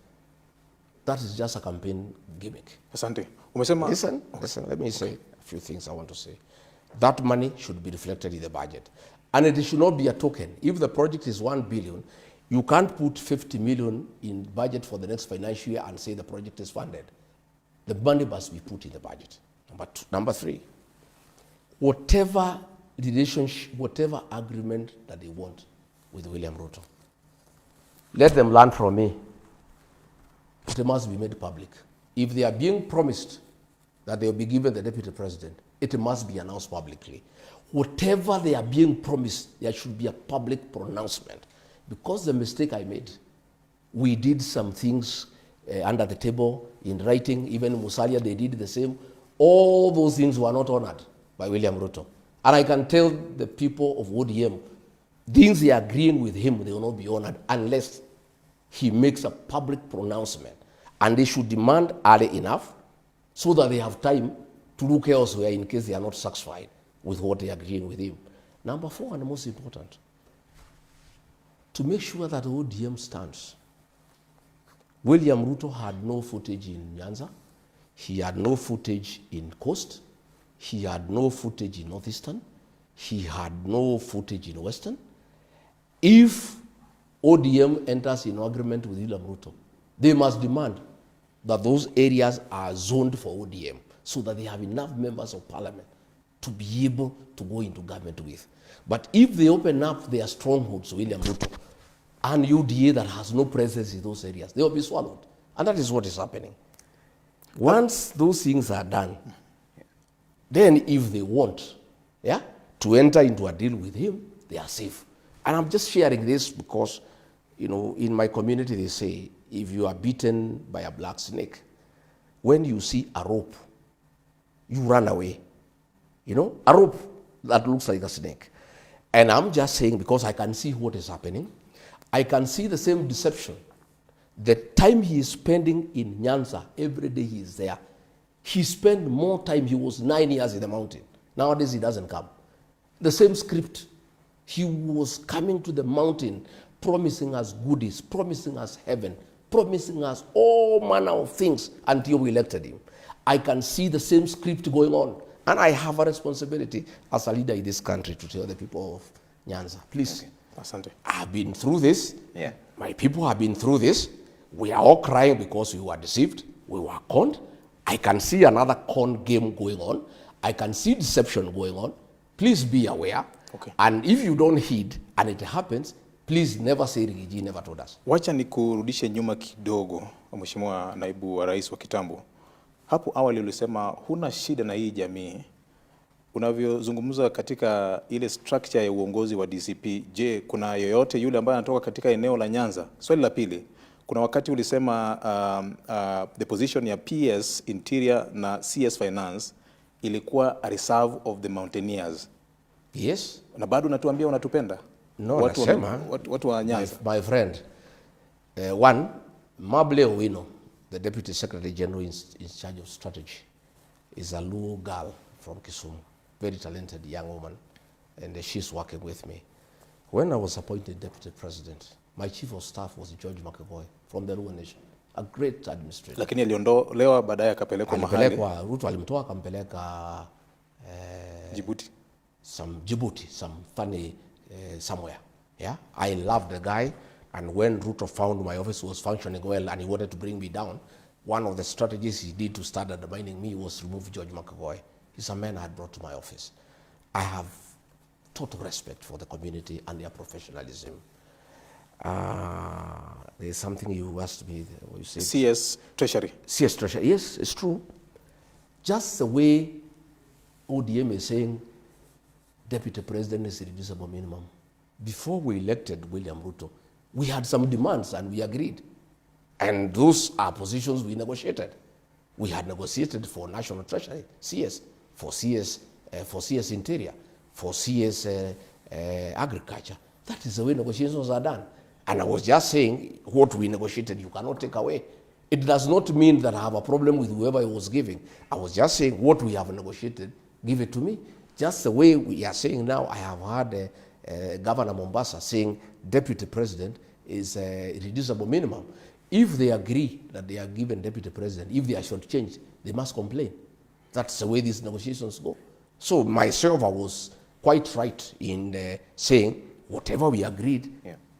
that is just a campaign gimmick. Asante. Listen, let me say a few things I want to say. That money should be reflected in the budget. And it should not be a token. If the project is 1 billion, you can't put 50 million in budget for the next financial year and say the project is funded. The money must be put in the budget. Number 3, whatever relationship, whatever agreement that they want with William Ruto, let them learn from me. It must be made public. If they are being promised that they will be given the deputy president, it must be announced publicly. Whatever they are being promised, there should be a public pronouncement. Because the mistake I made, we did some things under the table in writing. Even Musalia, they did the same. All those things were not honored by William Ruto. And I can tell the people of ODM, things they are agreeing with him, they will not be honored unless he makes a public pronouncement. And they should demand early enough so that they have time to look elsewhere in case they are not satisfied with what they are agreeing with him. Number 4, and the most important, to make sure that ODM stands. William Ruto had no footage in Nyanza. He had no footage in Coast. He had no footage in Northeastern. He had no footage in Western. If ODM enters in agreement with William Ruto, they must demand that those areas are zoned for ODM so that they have enough members of parliament to be able to go into government with. But if they open up their strongholds to William Ruto and UDA that has no presence in those areas, they will be swallowed. And that is what is happening. Once those things are done, then if they want to enter into a deal with him, they are safe. And I'm just sharing this because, in my community they say, if you are bitten by a black snake, when you see a rope, you run away. A rope that looks like a snake. And I'm just saying, because I can see what is happening, I can see the same deception. The time he is spending in Nyanza, every day he is there. He spent more time, he was 9 years in the mountain. Nowadays he doesn't come. The same script. He was coming to the mountain, promising us goodies, promising us heaven, promising us all manner of things until we elected him. I can see the same script going on. And I have a responsibility as a leader in this country to tell the people of Nyanza, please, Asante. I've been through this. Yeah. My people have been through this. We are all crying because we were deceived. We were conned. I can see another con game going on. I can see deception going on. Please be aware. Okay. And if you don't heed and it happens, please never say Riggy never told us. Wacha nikurudishe nyuma kidogo, Mheshimiwa Naibu wa Rais wa kitambo. Hapo awali ulisema huna shida na hii jamii. Unavyozungumza katika ile structure ya uongozi wa DCP, je, kuna yoyote yule ambaye anatoka katika eneo la Nyanza? Swali la pili, kuna wakati ulisema the position ya PS Interior na CS Finance ilikuwa a reserve of the mountaineers. Yes. Na bado unatuambia unatupenda? No, watu wa Nyanza. My friend, one, Mable Owino, the Deputy Secretary General in charge of strategy, is a Luo girl from Kisumu, very talented young woman, and she's working with me. When I was appointed Deputy President, my Chief of Staff was George Makagoy from the Luo Nation, a great administrator. Lakini aliondolewa baadaye akapelekwa mahali. Ruto alimtoa akampeleka Djibouti, some funny somewhere. Yeah, I loved the guy, and when Ruto found my office was functioning well and he wanted to bring me down, one of the strategies he did to start undermining me was remove George Makagoy. He's a man I had brought to my office. I have total respect for the community and their professionalism. There's something you asked me. You said CS Treasury. CS Treasury. Yes, it's true. Just the way ODM is saying, deputy president is irreducible minimum. Before we elected William Ruto, we had some demands and we agreed. And those are positions we negotiated. We had negotiated for National Treasury, CS, for CS Interior, for CS Agriculture. That is the way negotiations are done. And I was just saying, what we negotiated, you cannot take away. It does not mean that I have a problem with whoever I was giving. I was just saying, what we have negotiated, give it to me. Just the way we are saying now, I have heard Governor Mombasa saying deputy president is a reducible minimum. If they agree that they are given deputy president, if they are shortchanged, they must complain. That's the way these negotiations go. So myself, I was quite right in saying, whatever we agreed,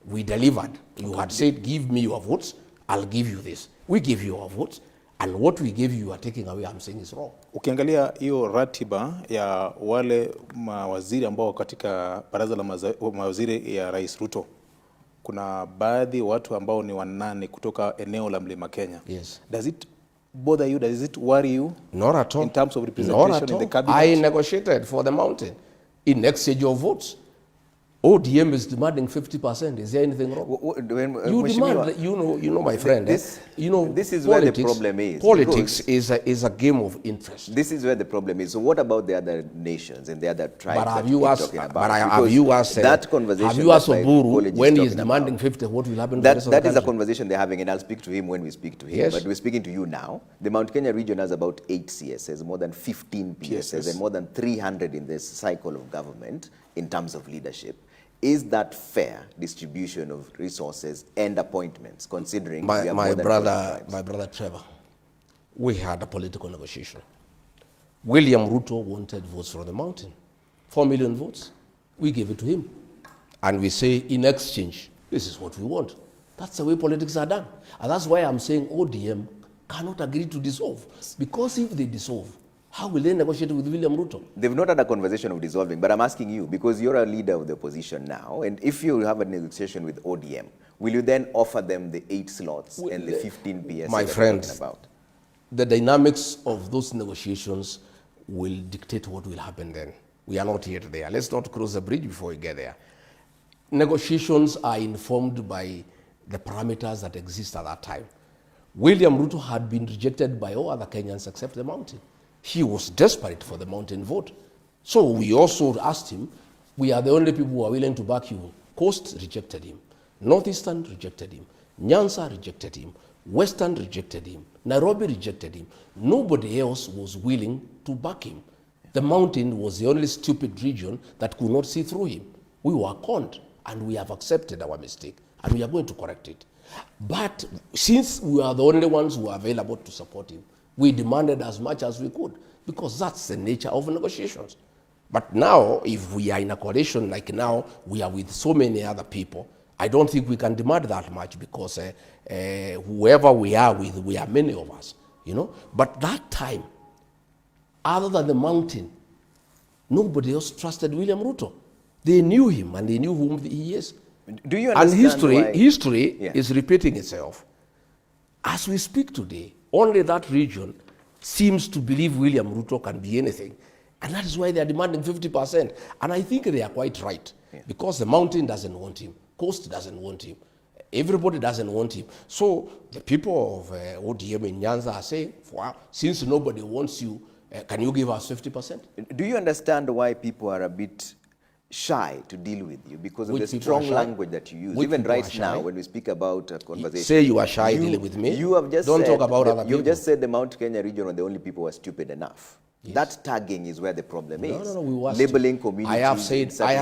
we delivered. You had said, give me your votes, I'll give you this. We give you our votes, and what we gave you are taking away, I'm saying is wrong. Ukiangalia hiyo ratiba ya wale mawaziri ambao katika baraza la mawaziri ya Rais Ruto, kuna baadhi watu ambao ni wanane kutoka eneo la Mlima Kenya. Yes. Does it bother you? Does it worry you? Not at all. In terms of representation in the cabinet? I negotiated for the mountain in exchange of votes. ODM is demanding 50%. Is there anything wrong? You demand, you know, my friend. This is politics, where the problem is. Politics is a game of interest. This is where the problem is. So what about the other nations and the other tribes? But have you asked Oburu when he is demanding 50, what will happen to the rest of the country? That is a conversation they're having, and I'll speak to him when we speak to him. Yes. But we're speaking to you now. The Mount Kenya region has about 8 CSs, more than 15 PSs, and more than 300 in this cycle of government in terms of leadership. Is that fair distribution of resources and appointments, considering my brother Trevor, we had a political negotiation. William Ruto wanted votes from the mountain, 4 million votes. We gave it to him. And we say, in exchange, this is what we want. That's the way politics are done. And that's why I'm saying ODM cannot agree to dissolve. Because if they dissolve, how will they negotiate with William Ruto? They've not had a conversation of dissolving, but I'm asking you, because you're a leader of the opposition now, and if you have a negotiation with ODM, will you then offer them the 8 slots and the 15 PS? My friends, the dynamics of those negotiations will dictate what will happen then. We are not yet there. Let's not cross the bridge before we get there. Negotiations are informed by the parameters that exist at that time. William Ruto had been rejected by all other Kenyans except the mountain. He was desperate for the mountain vote. So we also asked him, we are the only people who are willing to back you. Coast rejected him. Northeastern rejected him. Nyanza rejected him. Western rejected him. Nairobi rejected him. Nobody else was willing to back him. The mountain was the only stupid region that could not see through him. We were conned, and we have accepted our mistake, and we are going to correct it. But since we are the only ones who are available to support him, we demanded as much as we could, because that's the nature of negotiations. But now, if we are in a coalition like now, we are with so many other people, I don't think we can demand that much, because whoever we are with, we are many of us, you know. But that time, other than the mountain, nobody else trusted William Ruto. They knew him, and they knew whom he is. Do you understand and history is repeating itself. As we speak today, only that region seems to believe William Ruto can be anything. And that is why they are demanding 50%. And I think they are quite right. Because the mountain doesn't want him. Coast doesn't want him. Everybody doesn't want him. So the people of ODM in Nyanza are saying, wow, since nobody wants you, can you give us 50%? Do you understand why people are a bit shy to deal with you? Because of the strong language that you use. Even right now, when we speak about a conversation. Say you are shy dealing with me. You have just Don't said, talk about other people. You've just said the Mount Kenya region are the only people who are stupid enough. Yes. That tagging is where the problem is. No, we were labeling communities. I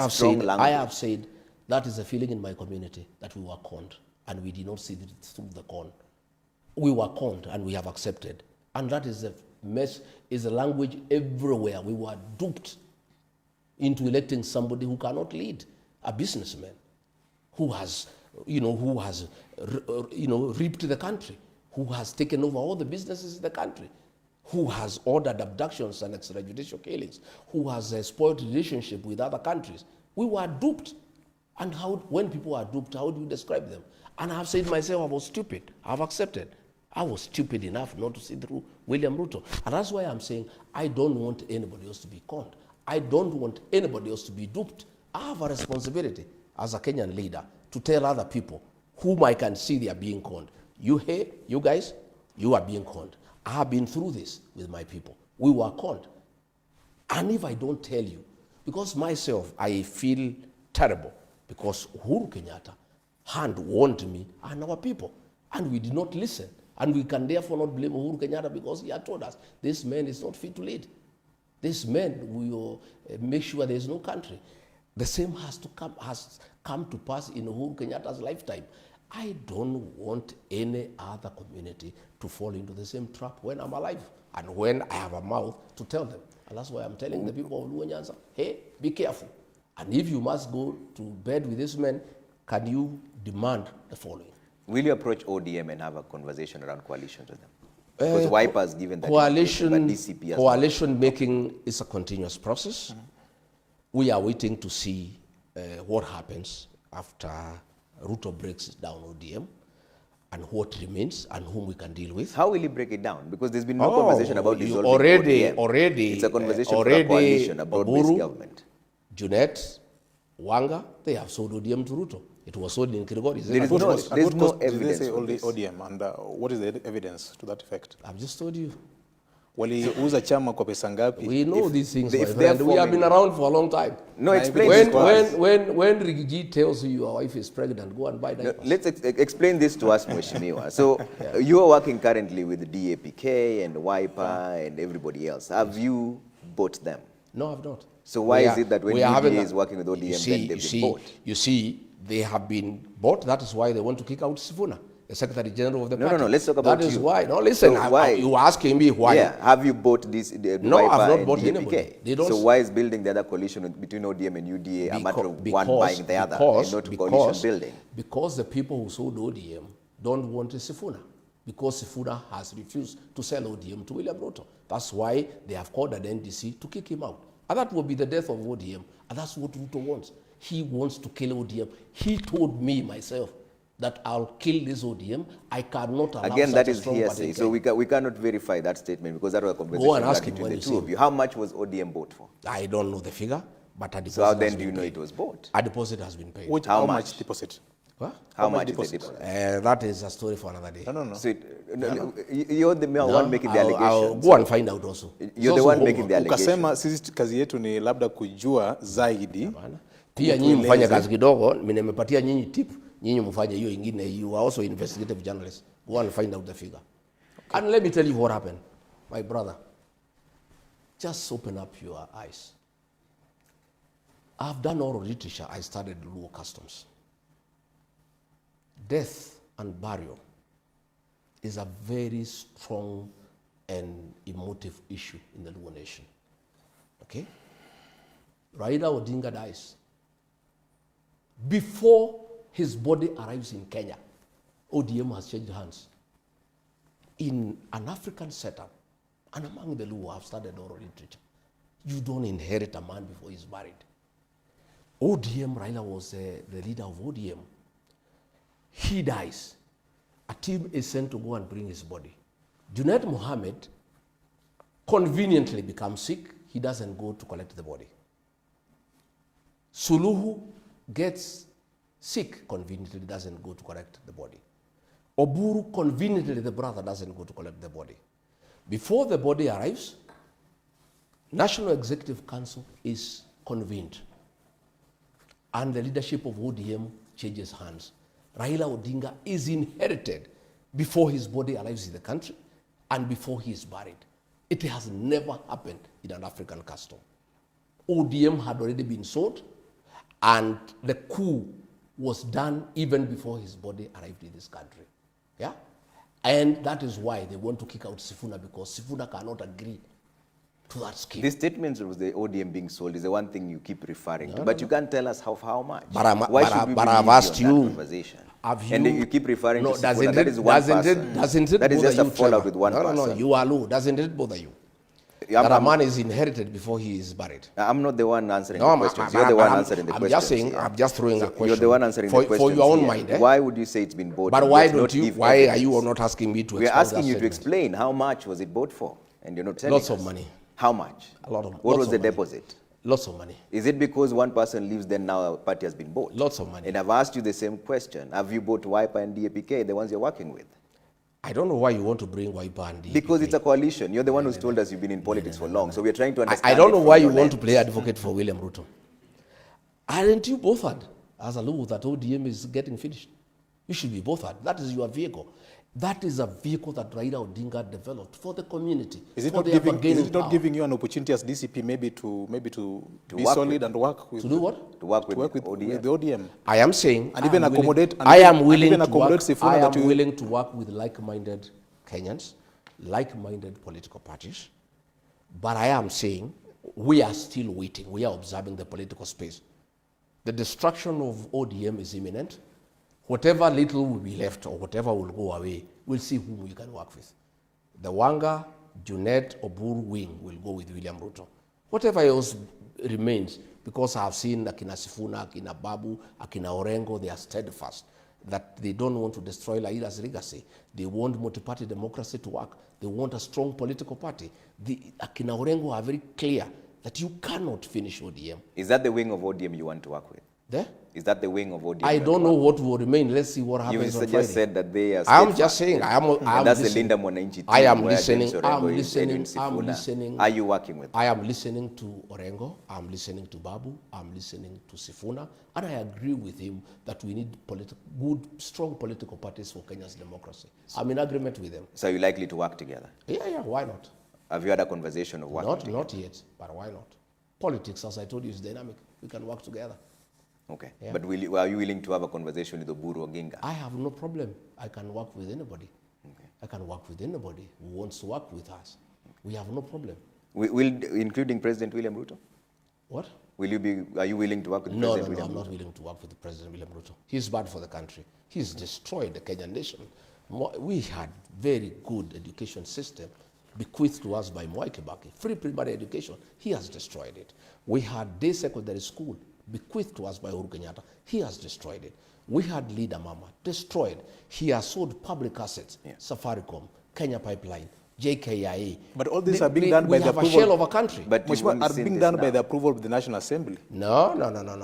have said that is a feeling in my community, that we were conned, and we did not see it through the con. We were conned, and we have accepted. And that is a mess, is a language everywhere. We were duped into electing somebody who cannot lead, a businessman who has, reaped the country, who has taken over all the businesses in the country, who has ordered abductions and extrajudicial killings, who has spoiled relationship with other countries. We were duped. And when people are duped, how do you describe them? And I have said myself, I was stupid. I have accepted. I was stupid enough not to see through William Ruto. And that's why I'm saying I don't want anybody else to be conned. I don't want anybody else to be duped. I have a responsibility as a Kenyan leader to tell other people whom I can see they are being conned. You guys, you are being conned. I have been through this with my people. We were conned. And if I don't tell you, because myself, I feel terrible because Uhuru Kenyatta had warned me and our people, and we did not listen. And we can therefore not blame Uhuru Kenyatta because he had told us, this man is not fit to lead. This man will make sure there is no country. The same has come to pass in Uhuru Kenyatta's lifetime. I don't want any other community to fall into the same trap when I'm alive and when I have a mouth to tell them. And that's why I'm telling the people of Luo Nyanza, hey, be careful. And if you must go to bed with this man, can you demand the following? Will you approach ODM and have a conversation around coalition with them? Because Wiper has given that coalition, but DCP has coalition making is a continuous process. We are waiting to see what happens after Ruto breaks down ODM and what remains and whom we can deal with. How will he break it down? Because there's been no conversation about dissolving ODM. Already, it's a conversation for a coalition, a broad-based government. Junet, Wanga, they have sold ODM to Ruto. It was sold in Kirigori. There's no evidence. Did they say only ODM? And what is the evidence to that effect? I've just told you. Waliuza chama kwa pesa ngapi? We know these things, my friend. We have been around for a long time. No, explain when Riggy tells you your wife is pregnant, go and buy that. Let's explain this to us, Mheshimiwa. So you are working currently with the DAPK and Wiper and everybody else. Have you bought them? No, I've not. So why is it that when UDA is working with ODM, then they've been bought? You see, they have been bought. That is why they want to kick out Sifuna, the Secretary General of the party. No, let's talk about that is why. No, listen, so why? You asking me why. Yeah, have you bought this No, Wiper I've not and bought DAPK? anybody. They don't. So why is building the other coalition between ODM and UDA a matter of one buying the other and not coalition building? Because the people who sold ODM don't want Sifuna. Because Sifuna has refused to sell ODM to William Ruto. That's why they have called an NDC to kick him out. And that will be the death of ODM. And that's what Ruto wants. He wants to kill ODM. He told me myself that I'll kill this ODM. I cannot allow Again, such that a is strong hearsay. So we cannot verify that statement because that was a conversation Go and ask him between when the you two of you. How much was ODM bought for? I don't know the figure, but a deposit. So how then do you know it was bought? A deposit has been paid. How much deposit? What? How much is the deposit? That is a story for another day. No. So you're the one making the allegation. I'll go and find out also. You're the one making the allegation. Ukasema sisi kazi yetu ni labda kujua zaidi. Pia nyinyi mfanye kazi kidogo, mimi nimepatia nyinyi tip, nyinyi mfanye hiyo ingine. You are also investigative journalists. Go and find out the figure. Okay. And let me tell you what happened. My brother, just open up your eyes. I've done oral literature. I studied Luo customs. Death and burial is a very strong and emotive issue in the Luo nation. Okay? Raila Odinga dies. Before his body arrives in Kenya, ODM has changed hands. In an African setup, and among the Luo have studied oral literature, you don't inherit a man before he's buried. ODM, Raila was the leader of ODM. He dies. A team is sent to go and bring his body. Junaid Mohammed conveniently becomes sick. He doesn't go to collect the body. Suluhu gets sick, conveniently doesn't go to collect the body. Oburu, conveniently, the brother doesn't go to collect the body. Before the body arrives, National Executive Council is convened. And the leadership of ODM changes hands. Raila Odinga is inherited before his body arrives in the country and before he is buried. It has never happened in an African custom. ODM had already been sold, and the coup was done even before his body arrived in this country. Yeah? And that is why they want to kick out Sifuna, because Sifuna cannot agree to that scheme. The statements of the ODM being sold is the one thing you keep referring to, but you can't tell us how much. Why should we I've asked you, conversation? And you keep referring to Sifuna, that is one person. Doesn't it that is just you, a fallout with one person. No, you are low. Doesn't it bother you? That a man is inherited before he is buried. I'm not the one answering the questions. You're the one answering the questions. I'm just saying, I'm just throwing a question. You're the one answering the questions. For your own mind. Why would you say it's been bought? But why don't you? Why are you not asking me to explain? We're asking you to explain how much was it bought for, and you're not telling us. Lots of money. How much? A lot of money. What was the deposit? Lots of money. Is it because one person leaves, then now a party has been bought? Lots of money. And I've asked you the same question. Have you bought Wiper and DAPK, the ones you're working with? I don't know why you want to bring Wiper and DAPK. Because it's a coalition. You're the one who's told us you've been in politics for long. So we're trying to understand. I don't know why you want to play advocate for William Ruto. Aren't you bothered as a law that ODM is getting finished? You should be bothered. That is your vehicle. That is a vehicle that Raila Odinga developed for the community. Is it not giving you an opportunity as DCP maybe to be solid and work with? To do what? To work with the ODM. I am saying, and even accommodate. I am willing to work with like-minded Kenyans, like-minded political parties. But I am saying we are still waiting. We are observing the political space. The destruction of ODM is imminent. Whatever little will be left or whatever will go away, we'll see whom we can work with. The Wanga, Junet, Oburu wing will go with William Ruto. Whatever else remains, because I've seen Akina Sifuna, Akina Babu, Akina Orengo, they are steadfast that they don't want to destroy Raila's legacy. They want multi-party democracy to work. They want a strong political party. The Akina Orengo are very clear that you cannot finish ODM. Is that the wing of ODM you want to work with? There? Is that the wing of ODM? I don't know what will remain. Let's see what happens on Friday. You just said that they are I'm just saying. That's the Linda Mwananchi team. I am listening. I'm listening. Are you working with them? I am listening to Orengo. I'm listening to Babu. I'm listening to Sifuna. And I agree with him that we need good, strong political parties for Kenya's democracy. I'm in agreement with them. So you're likely to work together? Yeah, why not? Have you had a conversation of working together? Not yet, but why not? Politics, as I told you, is dynamic. We can work together. Okay. Yeah. But are you willing to have a conversation with Oburu Oginga? I have no problem. I can work with anybody. Okay. I can work with anybody who wants to work with us. Okay. We have no problem. Including President William Ruto? What? Are you willing to work with President William Ruto? No, I'm not willing to work with President William Ruto. He's bad for the country. He's destroyed the Kenyan nation. We had very good education system bequeathed to us by Mwai Kibaki. Free primary education. He has destroyed it. We had day secondary school bequeathed to us by Uhuru Kenyatta. He has destroyed it. We had Leader Mama, destroyed. He has sold public assets, Safaricom, Kenya Pipeline, JKIA. But all these are being done by the approval. We have a shell of a country. But are being done by the approval of the National Assembly. No.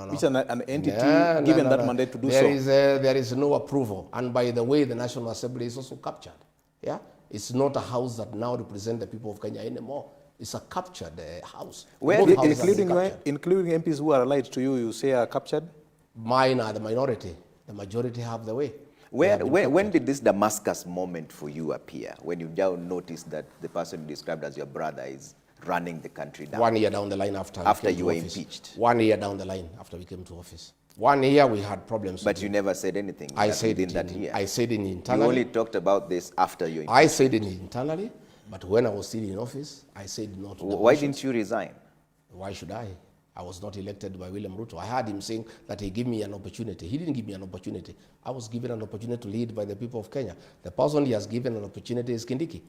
Which is an entity given that mandate to do so. There is no approval. And by the way, the National Assembly is also captured. Yeah, it's not a house that now represents the people of Kenya anymore. It's a captured house. Including MPs who are allied to you, you say are captured? Mine are the minority. The majority have the way. When did this Damascus moment for you appear? When you now noticed that the person you described as your brother is running the country down? 1 year down the line after you were impeached? 1 year down the line after we came to office. 1 year we had problems. But you never said anything. I said it that year. I said it internally. You only talked about this after your impeachment. I said it internally. But when I was still in office, I said not to. Why didn't you resign? Why should I? I was not elected by William Ruto. I heard him saying that he gave me an opportunity. He didn't give me an opportunity. I was given an opportunity to lead by the people of Kenya. The person he has given an opportunity is Kindiki.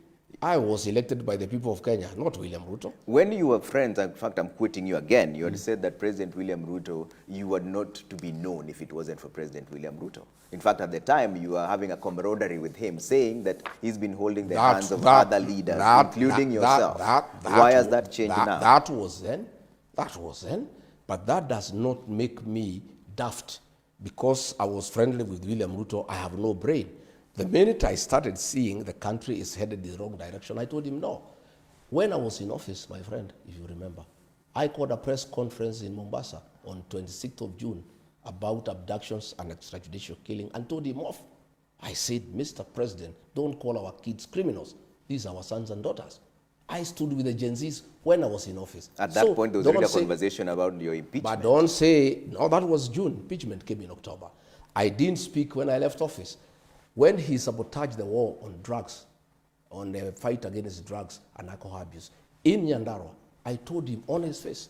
I was elected by the people of Kenya, not William Ruto. When you were friends, in fact, I'm quoting you again, you had said that President William Ruto, you were not to be known if it wasn't for President William Ruto. In fact, at the time, you were having a camaraderie with him, saying that he's been holding the hands of other leaders, including yourself. Why has that changed now? That was then. But that does not make me daft. Because I was friendly with William Ruto, I have no brain. The minute I started seeing the country is headed in the wrong direction, I told him no. When I was in office, my friend, if you remember, I called a press conference in Mombasa on 26th of June about abductions and extrajudicial killing and told him off. I said, Mr. President, don't call our kids criminals. These are our sons and daughters. I stood with the Gen Zs when I was in office. At that point, there was already a conversation about your impeachment. But don't say, no, that was June. Impeachment came in October. I didn't speak when I left office. When he sabotaged the war on drugs, on the fight against drugs and alcohol abuse, in Nyandarua, I told him on his face,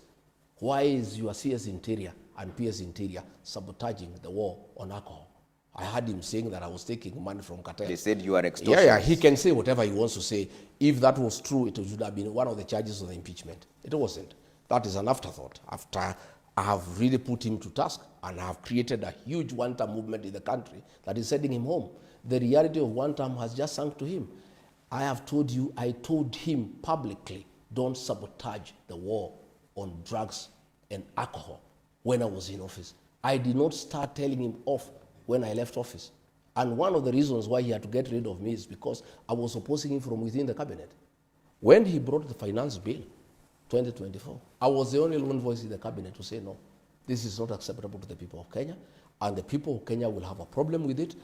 why is your CS Interior and PS Interior sabotaging the war on alcohol? I heard him saying that I was taking money from cartel. They said you are extortionist. Yeah, he can say whatever he wants to say. If that was true, it should have been one of the charges of the impeachment. It wasn't. That is an afterthought. After I have really put him to task and I have created a huge one-term movement in the country that is sending him home. The reality of one term has just sunk to him. I have told you, I told him publicly, don't sabotage the war on drugs and alcohol when I was in office. I did not start telling him off when I left office. And one of the reasons why he had to get rid of me is because I was opposing him from within the cabinet. When he brought the finance bill, 2024, I was the only one voice in the cabinet to say, no, this is not acceptable to the people of Kenya, and the people of Kenya will have a problem with it,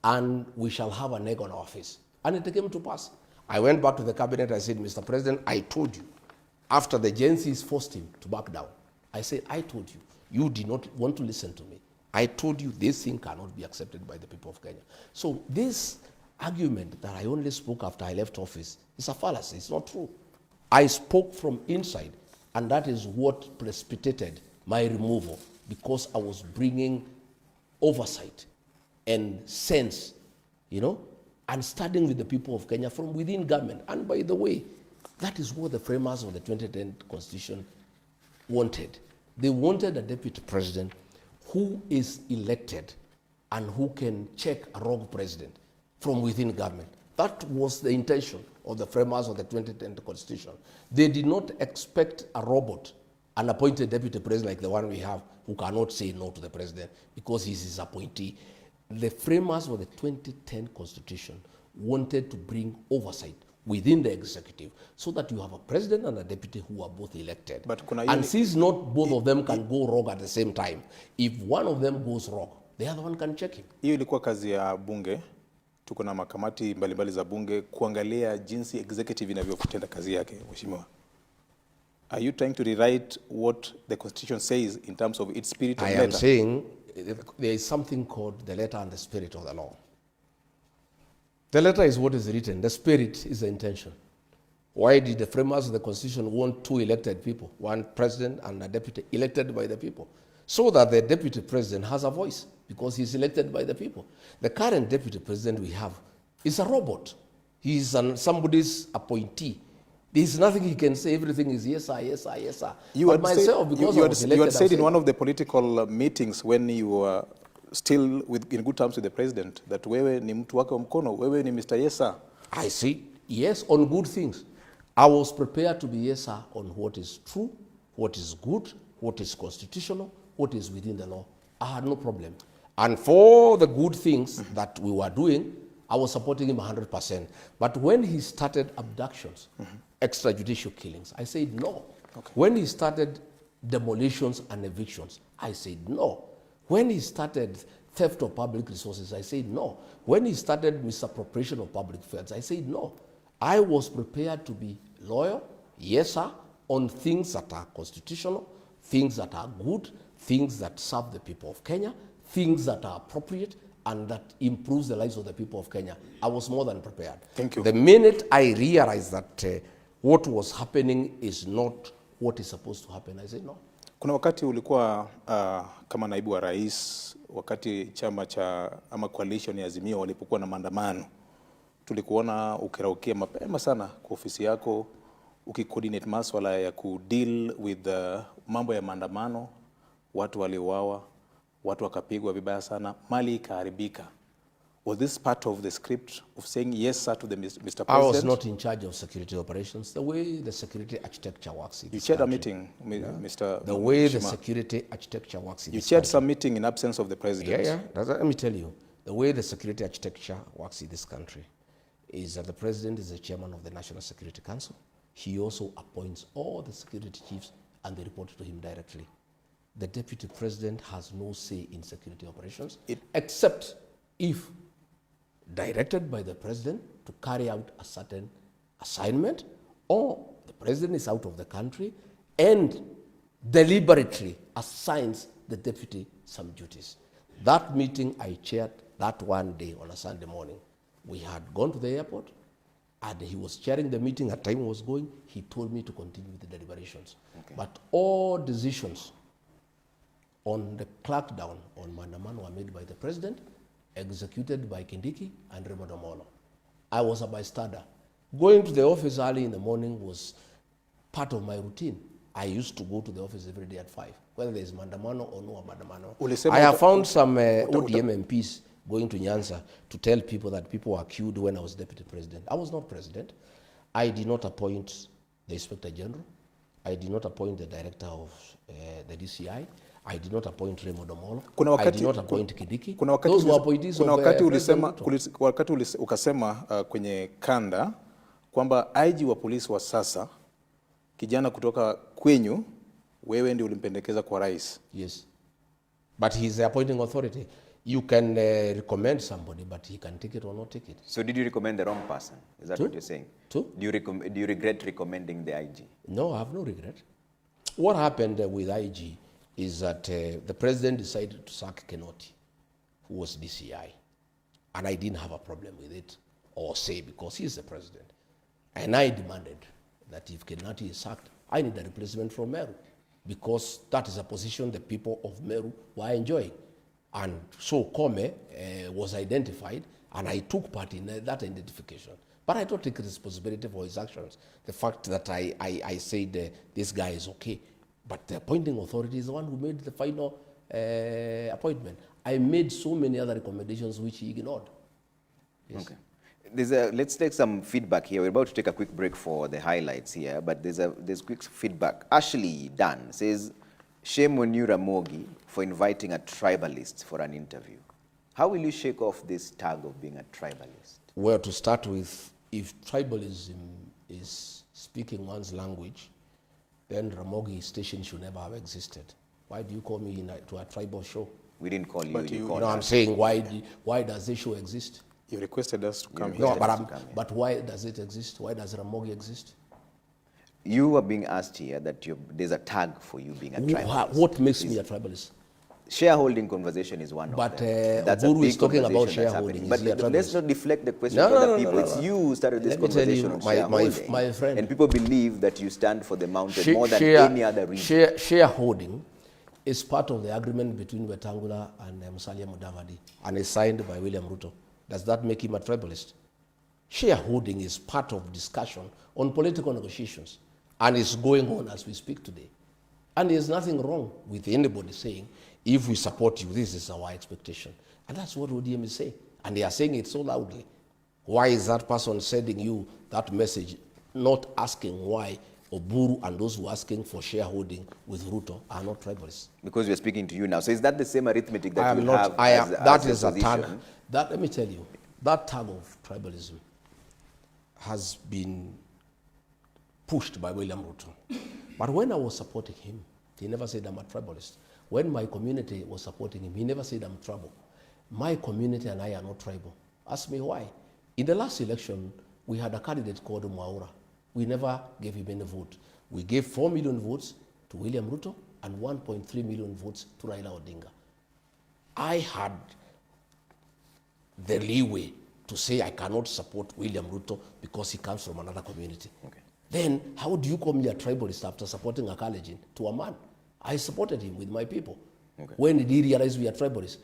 and we shall have an egg on our face. And it came to pass. I went back to the cabinet, I said, Mr. President, I told you, after the Gen Zs forced him to back down, I said, I told you, you did not want to listen to me. I told you this thing cannot be accepted by the people of Kenya. So this argument that I only spoke after I left office is a fallacy, it's not true. I spoke from inside, and that is what precipitated my removal, because I was bringing oversight and sense, and starting with the people of Kenya from within government. And by the way, that is what the framers of the 2010 Constitution wanted. They wanted a deputy president who is elected and who can check a rogue president from within government. That was the intention of the framers of the 2010 Constitution. They did not expect a robot, an appointed deputy president like the one we have, who cannot say no to the president because he's his appointee. The framers of the 2010 Constitution wanted to bring oversight within the executive so that you have a president and a deputy who are both elected. And since not both of them can go wrong at the same time, if one of them goes wrong, the other one can check him. Hiyo ilikuwa kazi ya bunge. Tuko na makamati mbalimbali za bunge kuangalia jinsi executive inavyotenda kazi yake, mheshimiwa. Are you trying to rewrite what the Constitution says in terms of its spirit and letter? I am saying there is something called the letter and the spirit of the law. The letter is what is written. The spirit is the intention. Why did the framers of the Constitution want two elected people, one president and a deputy elected by the people? So that the deputy president has a voice because he's elected by the people. The current deputy president we have is a robot. He's somebody's appointee. There's nothing he can say. Everything is yes, sir, yes, sir, yes, sir. You had said in one of the political meetings when you were still in good terms with the president that wewe ni mtu wake wa mkono, wewe ni Mr. Yes, sir. I see. Yes, on good things. I was prepared to be yes, sir, on what is true, what is good, what is constitutional, what is within the law. I had no problem. And for the good things that we were doing, I was supporting him 100%. But when he started abductions, extrajudicial killings, I said no. Okay. When he started demolitions and evictions, I said no. When he started theft of public resources, I said no. When he started misappropriation of public funds, I said no. I was prepared to be loyal, yes, sir, on things that are constitutional, things that are good, things that serve the people of Kenya, things that are appropriate, and that improves the lives of the people of Kenya. I was more than prepared. Thank you. The minute I realized that what was happening is not what is supposed to happen, I said no. Kuna wakati ulikuwa kama naibu wa rais, wakati chama cha ama coalition ya Azimio walipokuwa na maandamano, tulikuona ukiraukia mapema sana kwa ofisi yako, ukicoordinate masuala ya kudeal with mambo ya maandamano, watu waliuawa, watu wakapigwa vibaya sana, mali ikaharibika. Was this part of the script of saying yes, sir, to the Mr. President? I was not in charge of security operations. The way the security architecture works in You chaired a meeting, Mr. The way Shima. The security architecture works in You chaired some meeting in absence of the president. Yeah. Let me tell you, the way the security architecture works in this country is that the president is the chairman of the National Security Council. He also appoints all the security chiefs and they report to him directly. The deputy president has no say in security operations, except if directed by the president to carry out a certain assignment, or the president is out of the country and deliberately assigns the deputy some duties. That meeting I chaired that one day on a Sunday morning. We had gone to the airport and he was chairing the meeting. At time was going, he told me to continue with the deliberations. Okay. But all decisions on the crackdown on Maandamano were made by the president, executed by Kindiki and Raymond Omolo. I was a bystander. Going to the office early in the morning was part of my routine. I used to go to the office every day at 5, whether there is Maandamano or no Maandamano. I have found some ODM MPs going to Nyanza to tell people that people were killed when I was deputy president. I was not president. I did not appoint the inspector general. I did not appoint the director of the DCI. I did not appoint Remo Domolo. I did not appoint Kidiki. Those were appointees kuna of wakati ulisema ukasema kwenye kanda kwamba IG wa polisi wa sasa kijana kutoka kwenyu wewe ndio ulimpendekeza kwa rais. Yes. But he's the appointing authority. You can recommend somebody, but he can take it or not take it. So did you recommend the wrong person? Is that what you're saying? Do you regret recommending the IG? No, I have no regret. What happened with IG is that the president decided to sack Kenoti, who was DCI. And I didn't have a problem with it or say because he's the president. And I demanded that if Kenoti is sacked, I need a replacement from Meru because that is a position the people of Meru were enjoying. And so Kome was identified and I took part in that identification. But I don't take responsibility for his actions. The fact that I said this guy is okay, but the appointing authority is the one who made the final appointment. I made so many other recommendations which he ignored. Yes. Okay. Let's take some feedback here. We're about to take a quick break for the highlights here, but there's quick feedback. Ashley Dan says, shame on you, Ramogi, for inviting a tribalist for an interview. How will you shake off this tag of being a tribalist? Well, to start with, if tribalism is speaking one's language, then Ramogi station should never have existed. Why do you call me to a tribal show? We didn't call you. But you know, I'm saying, why does this show exist? You requested us to come here. No, but why does it exist? Why does Ramogi exist? You are being asked here that there's a tag for you being a tribalist. What makes me a tribalist? Shareholding conversation is one of them. But Guru is talking about shareholding. But let's not deflect the question to other people. No. It's you who started this conversation on shareholding. My friend. And people believe that you stand for the mountain more than any other reason. Shareholding is part of the agreement between Wetangula and Musalia Mudavadi and is signed by William Ruto. Does that make him a tribalist? Shareholding is part of discussion on political negotiations and is going on as we speak today. And there's nothing wrong with anybody saying, if we support you, this is our expectation. And that's what ODM is saying. And they are saying it so loudly. Why is that person sending you that message, not asking why Oburu and those who are asking for shareholding with Ruto are not tribalists? Because we're speaking to you now. So is that the same arithmetic that you have that is a tag. Let me tell you, that tag of tribalism has been pushed by William Ruto. But when I was supporting him, he never said I'm a tribalist. When my community was supporting him, he never said I'm tribal. My community and I are not tribal. Ask me why. In the last election, we had a candidate called Mwaura. We never gave him any vote. We gave 4 million votes to William Ruto and 1.3 million votes to Raila Odinga. I had the leeway to say I cannot support William Ruto because he comes from another community. Okay. Then how do you call me a tribalist after supporting a Kalenjin to a man? I supported him with my people. Okay. When did he realize we are tribalists?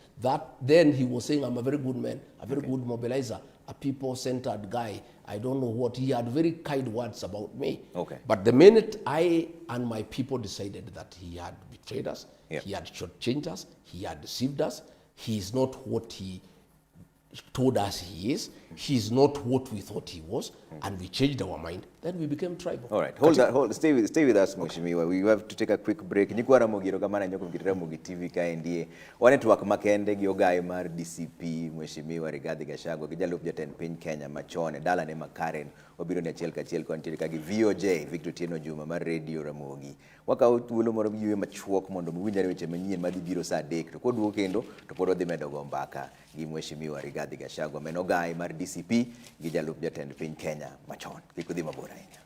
Then he was saying I'm a very good man, a very good mobilizer, a people-centered guy. I don't know what. He had very kind words about me. Okay. But the minute I and my people decided that he had betrayed us, he had shortchanged us, he had deceived us, he is not what he told us he is, he's not what we thought he was, and we changed our mind, then we became tribal. All right, stay with us, Mheshimiwa. We have to take a quick break. Nyikuwa Ramogi rokamana nyoko mkitira Ramogi TV kaendie. Network makende gyogai mar DCP Mheshimiwa Riggy Gachagua kijalo pjaten piny Kenya machone dala ne makaren obiro ne achiel kachiel kontiere kagi VOJ Victor Tieno Juma mar Radio Ramogi. Waka thuolo moro yue machuok mondo mwinjare weche manyien madhibiro saa 3 to koduogo kendo to pod odhi medo go mbaka gi Mheshimiwa Riggy Gachagua menogai mar DCP gi jalup jatend piny Kenya machon. Kik udhi mabor ahinya.